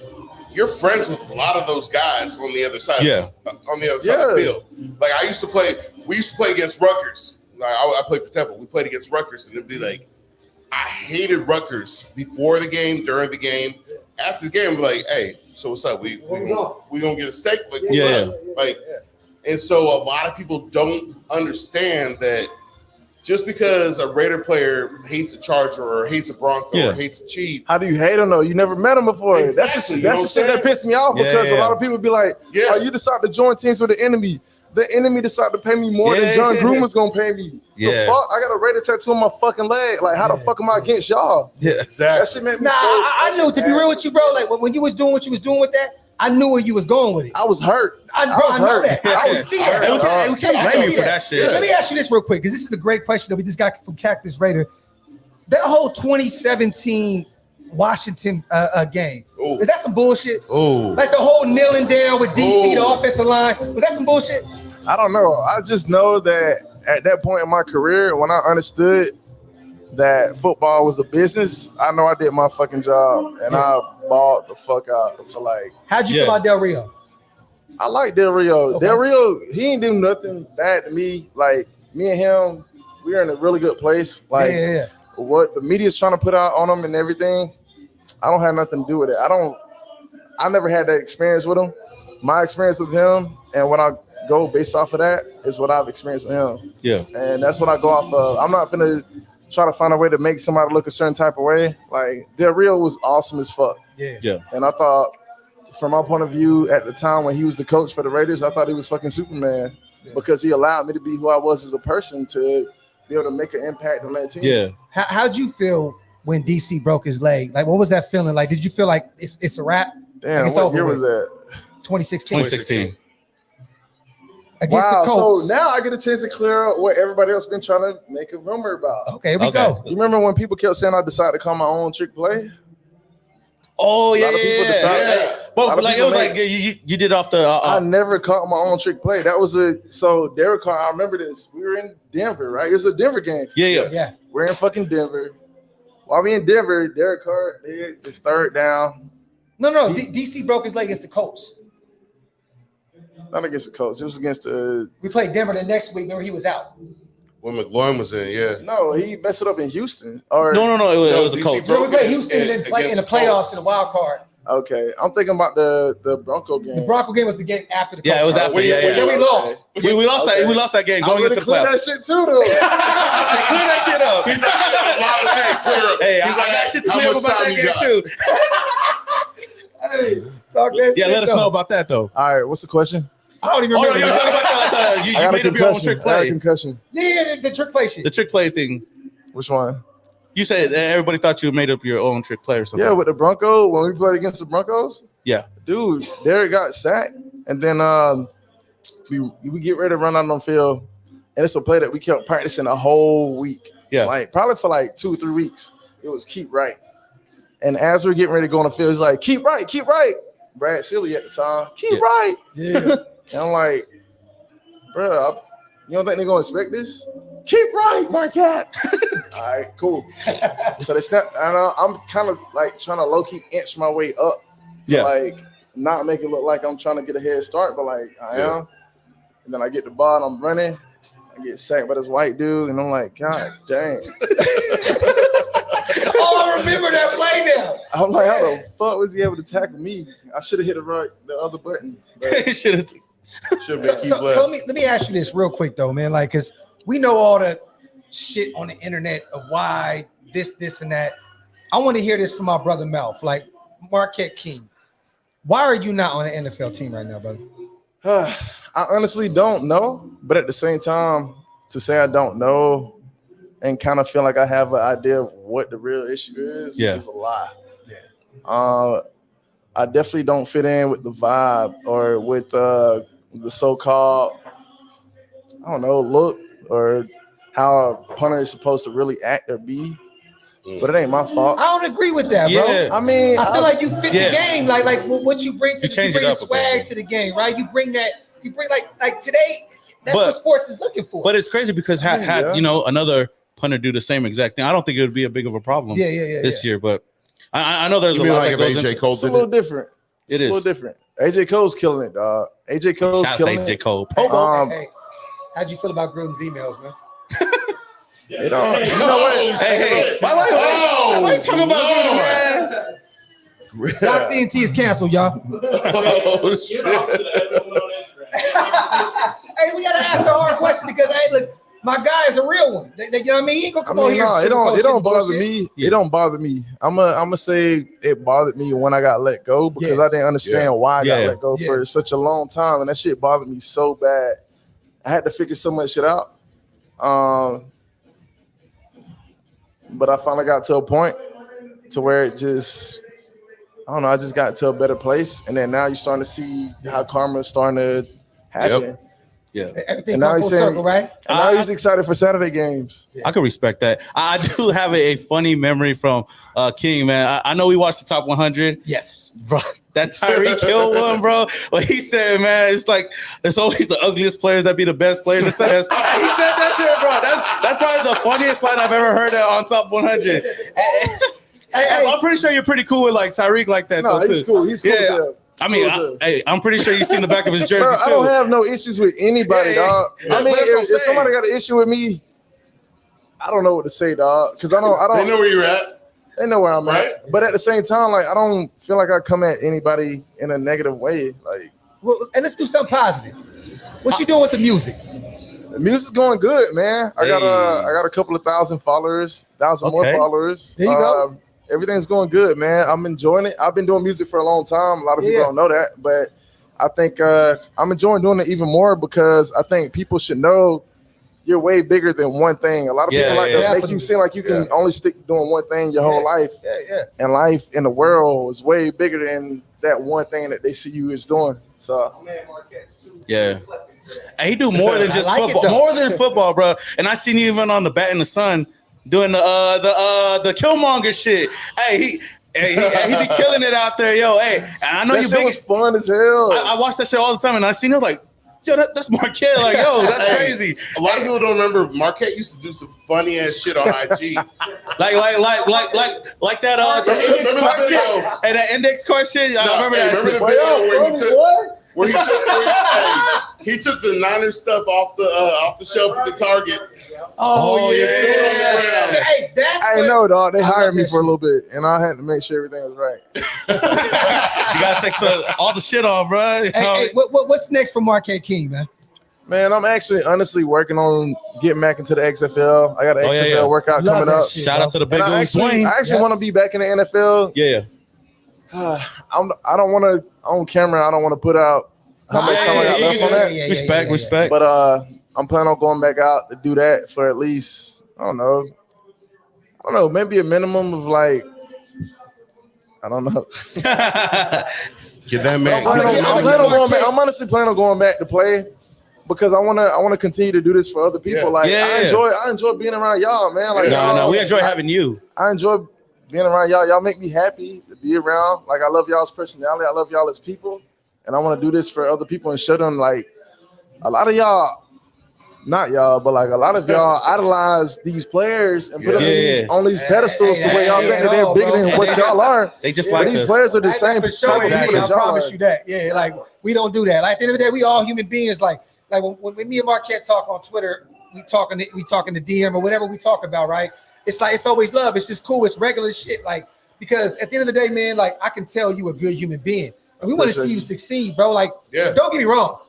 G: you're friends with a lot of those guys on the other side.
A: Yeah.
G: On the other side of the field. Like we used to play against Rutgers. Like I played for Temple. We played against Rutgers, and it'd be like, I hated Rutgers before the game, during the game. After the game, I'm like, hey, so what's up? We gonna get a steak? Like, what's up? Like, and so a lot of people don't understand that just because a Raider player hates a Charger or hates a Bronco or hates a Chief.
H: how do you hate him though? You never met him before.
G: Exactly, you know
H: That's the
G: what
H: shit
G: I'm
H: that pissed me off
A: Yeah,
H: because
A: yeah.
H: a lot of people be like,
G: Yeah.
H: oh, you decide to join teams with the enemy. The enemy decided to pay me more than John Groomer's gonna pay me.
A: Yeah.
H: The fuck? I got a Raider tattoo on my fucking leg. Like, how the fuck am I against y'all?
A: Yeah.
H: That
G: Exactly.
H: shit made me
B: Nah,
H: so
B: I knew, to be real with you, bro. Like when you was doing what you was doing with that, I knew where you was going with it.
H: I was hurt.
B: I know
H: hurt.
B: that. I can see that.
A: And we can't blame you for that shit.
B: Let me ask you this real quick, because this is a great question that we just got from Cactus Raider. That whole 2017 Washington game,
G: Ooh.
B: is that some bullshit?
A: Oh.
B: Like the whole kneeling down with DC,
G: Ooh.
B: the offensive line, was that some bullshit?
H: I don't know. I just know that at that point in my career, when I understood that football was a business, I know I did my fucking job and I balled the fuck out. So like,
B: How'd you feel about Del Rio?
H: I like Del Rio.
B: Okay.
H: Del Rio, he ain't do nothing bad to me. Like me and him, we're in a really good place. Like
B: Yeah.
H: what the media's trying to put out on him and everything, I don't have nothing to do with it. I never had that experience with him. My experience with him and when I go based off of that is what I've experienced with him.
A: Yeah.
H: And that's what I go off of. I'm not finna try to find a way to make somebody look a certain type of way. Like Del Rio was awesome as fuck.
B: Yeah.
H: And I thought, from my point of view, at the time when he was the coach for the Raiders, I thought he was fucking Superman because he allowed me to be who I was as a person to be able to make an impact on that team.
A: Yeah.
B: How'd you feel when DC broke his leg? Like, what was that feeling like? Did you feel like it's a wrap?
H: Damn,
B: Like, it's
H: what
B: over
H: year
B: with?
H: was that?
B: 2016.
A: 2016.
B: Against the
H: Wow,
B: Colts.
H: so now I get a chance to clear up what everybody else been trying to make a rumor about.
B: Okay, here we
A: Okay.
B: go.
H: You remember when people kept saying I decided to call my own trick play?
A: Oh
H: A
A: yeah,
H: lot of people decided-
A: yeah.
H: a lot
A: But
H: of
A: like it
H: people
A: was
H: made-
A: like you did off the.
H: I never caught my own trick play. That was so Derek Carr. I remember this. We were in Denver, right? It was a Denver game.
A: yeah.
B: Yeah.
H: We're in fucking Denver. While we in Denver, Derek Carr did his third down.
B: No. DC broke his leg against the Colts.
H: Not against the Colts. It was against the.
B: We played Denver the next week. Remember, he was out.
G: When McLaurin was in, yeah.
H: No, he messed it up in Houston. Or
A: No. It was the
G: DC
A: Colts.
G: broke
B: So we played
G: it
B: Houston and then played in the
G: against Colts.
B: playoffs in the wild card.
H: Okay, I'm thinking about the Bronco game.
B: The Bronco game was the game after the Colts.
A: Yeah, it was after.
G: Wait,
A: Yeah,
G: wait,
B: Then
A: yeah.
B: we lost.
A: We lost that.
H: Okay.
A: We lost that game
H: I
A: going
H: would
A: into
H: have
A: the
H: cleared
A: playoffs.
H: that shit too, though.
A: Clear that shit up.
G: He's like, I got a lot of shit clear up.
A: Hey, I
G: He's like,
A: got shit to
G: how
A: clear up
G: much
A: about
G: time
A: that
G: you
A: game
G: got?
A: too.
B: Hey, talk that
A: Yeah,
B: shit
A: let us
B: though.
A: know about that though.
H: All right, what's the question?
B: I don't even
A: Oh no,
B: remember.
A: you were talking about that. You
H: I got a
A: made up your own
H: concussion.
A: trick
H: I got a
A: play.
H: concussion.
B: Yeah, the trick play shit.
A: The trick play thing.
H: Which one?
A: You said that everybody thought you made up your own trick play or something.
H: Yeah, with the Broncos when we played against the Broncos.
A: Yeah.
H: Dude, Derek got sacked, and then we get ready to run out on the field, and it's a play that we kept practicing a whole week.
A: Yeah.
H: Like probably for like 2 or 3 weeks. It was keep right, and as we're getting ready to go on the field, he's like, keep right, keep right. Brad Silly at the time, keep
A: Yeah.
H: right.
B: Yeah.
H: And I'm like, bro, you don't think they're gonna expect this? Keep right, Marquette. All right, cool. So they snapped, and I'm kind of like trying to low key inch my way up to
A: Yeah.
H: like not make it look like I'm trying to get a head start, but like I
G: Yeah.
H: am. And then I get the ball and I'm running. I get sacked by this white dude, and I'm like, God dang.
B: Oh, I remember that play now.
H: I'm like, how the fuck was he able to tackle me? I should have hit the other button. But
A: Should have.
G: Should have been keep
B: So
G: left.
B: let me ask you this real quick though, man. Like, cause we know all the shit on the internet of why this, and that. I want to hear this from my brother Mouth, like Marquette King. Why are you not on the NFL team right now, brother?
H: I honestly don't know, but at the same time, to say I don't know and kind of feel like I have an idea of what the real issue is a lie.
B: Yeah.
H: I definitely don't fit in with the vibe or with the so-called, I don't know, look or how a punter is supposed to really act or be. But it ain't my fault.
B: I don't agree with that, bro.
A: Yeah.
H: I mean,
B: I feel like you fit
A: Yeah.
B: the game, like what you bring to
A: You change it
B: bring
A: up
B: the
A: a
B: swag
A: bit.
B: to the game, right? You bring like today. That's
A: But-
B: what sports is looking for.
A: But it's crazy because had
H: Yeah.
A: you know another punter do the same exact thing, I don't think it would be a big of a problem
B: yeah.
A: this year. But I know there's
G: You
A: a
G: mean
A: lot
G: like
A: that
G: if
A: goes
G: AJ
A: into.
G: Cole
H: it's a
G: did
H: little
G: it?
H: different. It's
A: It
H: a
A: is.
H: little different. AJ Cole's killing it, dog. AJ Cole's
A: Shout out
H: killing
A: to
H: it.
A: J. Cole.
B: Hey, how'd you feel about Gruden's emails, man?
H: It don't, you know what?
A: Hey, why you talking about Gruden, man?
B: Doc CNT is canceled, y'all.
G: Oh, shit.
B: Hey, we gotta ask the hard question because hey, look, my guy is a real one. You know what I mean? He ain't gonna
H: I
B: come on
H: mean,
B: here.
H: no,
B: and
H: it don't
B: sugarcoat
H: bother
B: shit.
H: me.
A: Yeah.
H: It don't bother me. I'm gonna say it bothered me when I got let go because
B: Yeah.
H: I didn't understand
G: Yeah.
H: why I got
A: Yeah.
H: let go
B: Yeah.
H: for such a long time, and that shit bothered me so bad. I had to figure so much shit out. But I finally got to a point to where it just, I don't know, I just got to a better place, and then now you're starting to see how karma's starting to happen.
G: Yep.
A: Yeah,
B: Everything
H: And now
B: come
H: he's
B: full
H: saying-
B: circle, right?
H: And now he's excited for Saturday games.
A: I can respect that. I do have a funny memory from King, man. I know we watched the top 100.
B: Yes.
A: Bro, that Tyreek Hill one, bro. But he said, man, it's like it's always the ugliest players that be the best players. He said that shit, bro. That's probably the funniest line I've ever heard on top 100.
B: Hey,
A: I'm pretty sure you're pretty cool with like Tyreek like that,
H: No,
A: though.
H: he's
A: Too.
H: cool. He's cool
A: Yeah.
H: as hell.
A: I mean,
H: Cool as hell.
A: I'm pretty sure you've seen the back of his jersey
H: Bro,
A: too.
H: I don't have no issues with anybody,
A: Yeah,
H: dog.
A: yeah.
H: I mean,
A: That's what I'm
H: if
A: saying.
H: somebody got an issue with me, I don't know what to say, dog. Because I don't.
G: They know where you're at.
H: They know where I'm
G: Right.
H: at. But at the same time, like I don't feel like I come at anybody in a negative way. Like
B: well, and let's do something positive. What you doing with the music?
H: the music's going good, man. I got a couple of thousand followers, more
A: Okay.
H: followers.
B: There you go.
H: Everything's going good, man. I'm enjoying it. I've been doing music for a long time. A lot of people
B: Yeah.
H: don't know that, but I think I'm enjoying doing it even more because I think people should know you're way bigger than one thing. A lot of people like to make you seem like you can only stick doing one thing your whole life. And life in the world is way bigger than that one thing that they see you as doing. So
A: yeah. And he do more than just football. More than football, bro. And I seen you even on the Bat in the Sun doing the Killmonger shit. Hey, he be killing it out there, yo. Hey, and I know you big.
H: Was fun as hell.
A: I watch that shit all the time, and I seen it like, yo, that's Marquette. Like, yo, that's crazy.
G: A lot of people don't remember Marquette used to do some funny ass shit on IG.
A: like that. Remember that video? Hey, that index card shit. I remember that.
G: Remember the video where he took the Niners stuff off the shelf at the Target.
B: Oh yeah. Hey, that's.
H: I know, dog. They hired me for a little bit, and I had to make sure everything was right.
A: You gotta take all the shit off, bro.
B: Hey, what's next for Marquette King, man?
H: Man, I'm actually honestly working on getting back into the XFL. I got an XFL workout coming up.
A: Shout out to the big
H: I actually want to be back in the NFL.
A: Yeah.
H: I don't want to on camera. I don't want to put out how much time I got left on that.
A: Respect.
H: But I'm planning on going back out to do that for at least I don't know, maybe a minimum of like I don't know.
G: Get that man.
H: I'm honestly planning on going back to play because I want to continue to do this for other people. Like I enjoy being around y'all, man. Like
A: we enjoy having you.
H: I enjoy being around y'all. Y'all make me happy to be around. Like I love y'all's personality. I love y'all as people, and I want to do this for other people and show them like a lot of y'all. Not y'all, but like a lot of y'all idolize these players and put them on these pedestals to where y'all think that they're bigger than what y'all are.
A: They just like
H: these players are the same type of people that y'all are.
B: I promise you that. Yeah, like we don't do that. Like at the end of the day, we all human beings. Like when me and Marquette talk on Twitter, we talking to DM or whatever we talk about, right? It's like it's always love. It's just cool. It's regular shit. Like because at the end of the day, man, like I can tell you a good human being, and we want to see you succeed, bro. Like don't get me wrong,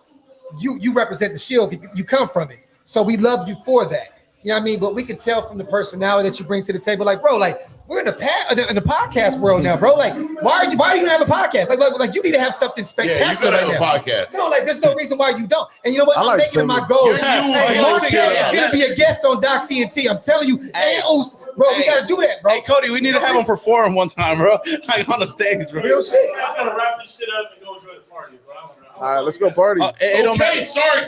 B: you represent the shield. You come from it. So we love you for that. You know what I mean? But we can tell from the personality that you bring to the table, like, bro, like we're in the podcast world now, bro. Like, why are you gonna have a podcast? Like you need to have something spectacular.
G: Yeah, you gotta have a podcast.
B: No, like there's no reason why you don't. And you know what? I'm making it my goal. Marquette is gonna be a guest on Doc CNT. I'm telling you, bro, we gotta do that, bro.
A: Hey, Cody, we need to have him perform one time, bro. Like on the stage, bro.
B: Real shit.
I: I gotta wrap this shit up and go enjoy the party, bro.
H: All right, let's go party.
G: Sorry,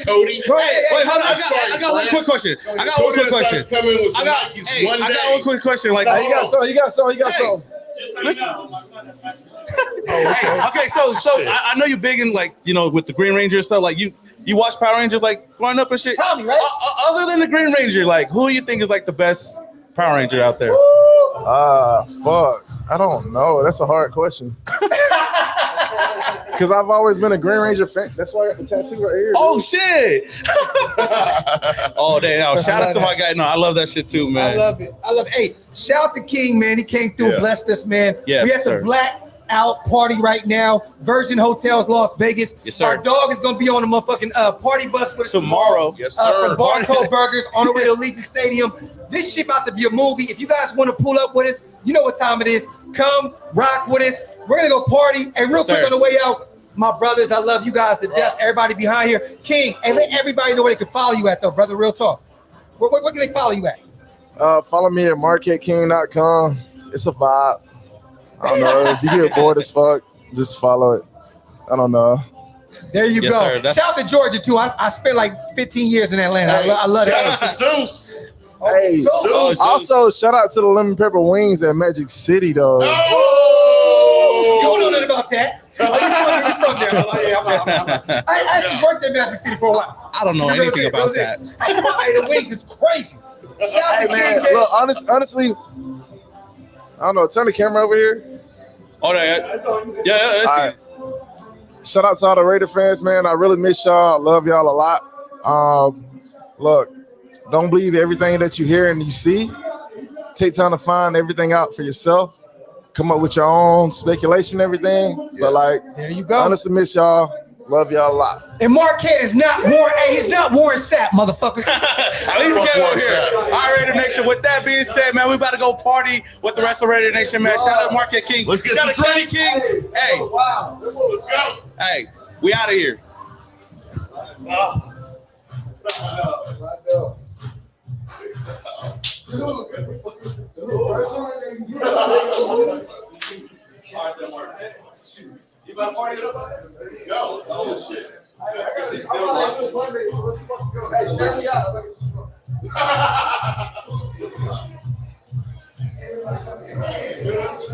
G: Cody.
A: Wait, hold on. I got one quick question. I got one quick question. I got one quick question. Like,
H: you got some.
I: Just so you know, my son has matches.
A: Okay, so I know you're big in like with the Green Ranger stuff. Like you watch Power Rangers like growing up and shit.
B: Tommy, right?
A: Other than the Green Ranger, like who do you think is like the best Power Ranger out there?
H: Fuck. I don't know. That's a hard question. Because I've always been a Green Ranger fan. That's why I got the tattoo right here.
A: Oh, shit. Oh, damn. Shout out to my guy. No, I love that shit too, man.
B: I love it. Hey, shout out to King, man. He came through and blessed us, man.
A: Yes,
B: we at the Blackout party right now. Virgin Hotels, Las Vegas.
A: Yes, sir.
B: Our dog is going to be on the motherfucking party bus with us tomorrow.
G: Yes, sir.
B: From Barcode Burgers on the way to Allegiant Stadium. This shit about to be a movie. If you guys want to pull up with us, you know what time it is. Come rock with us. We're going to go party. And real quick on the way out, my brothers, I love you guys to death. Everybody behind here. King, and let everybody know where they can follow you at, though, brother. Real talk. Where can they follow you at?
H: Follow me at MarquetteKing.com. It's a vibe. I don't know. If you get bored as fuck, just follow it. I don't know.
B: There you go.
A: Sir,
B: shout out to Georgia, too. I spent like 15 years in Atlanta. I love
G: Shout
B: it.
G: out to Zeus.
H: Hey,
G: Zeus.
H: also shout out to the lemon pepper wings at Magic City, though.
B: You don't know nothing about that. You from there? I actually worked at Magic City for a while.
A: I don't know anything about that.
B: Hey, the wings is crazy. Shout out to
H: man,
B: King.
H: look, honestly, I don't know. Turn the camera over here.
A: All right. Yeah.
H: All right. Shout out to all the Raider fans, man. I really miss y'all. I love y'all a lot. Look, don't believe everything that you hear and you see. Take time to find everything out for yourself. Come up with your own speculation, everything. But like,
B: there you go.
H: Honestly, miss y'all. Love y'all a lot.
B: And Marquette is not Warren. Hey, he's not Warren Sapp, motherfucker.
A: At least get over here. All right, Raidernation. With that being said, man, we about to go party with the rest of Raidernation, man. Shout out Marquette King.
G: Let's get
A: Shout
G: some
A: out
G: drinks.
A: King. Hey.
B: Wow.
G: Let's go.
A: Hey, we out of here. You about to party it up?
G: Let's go. Oh, shit.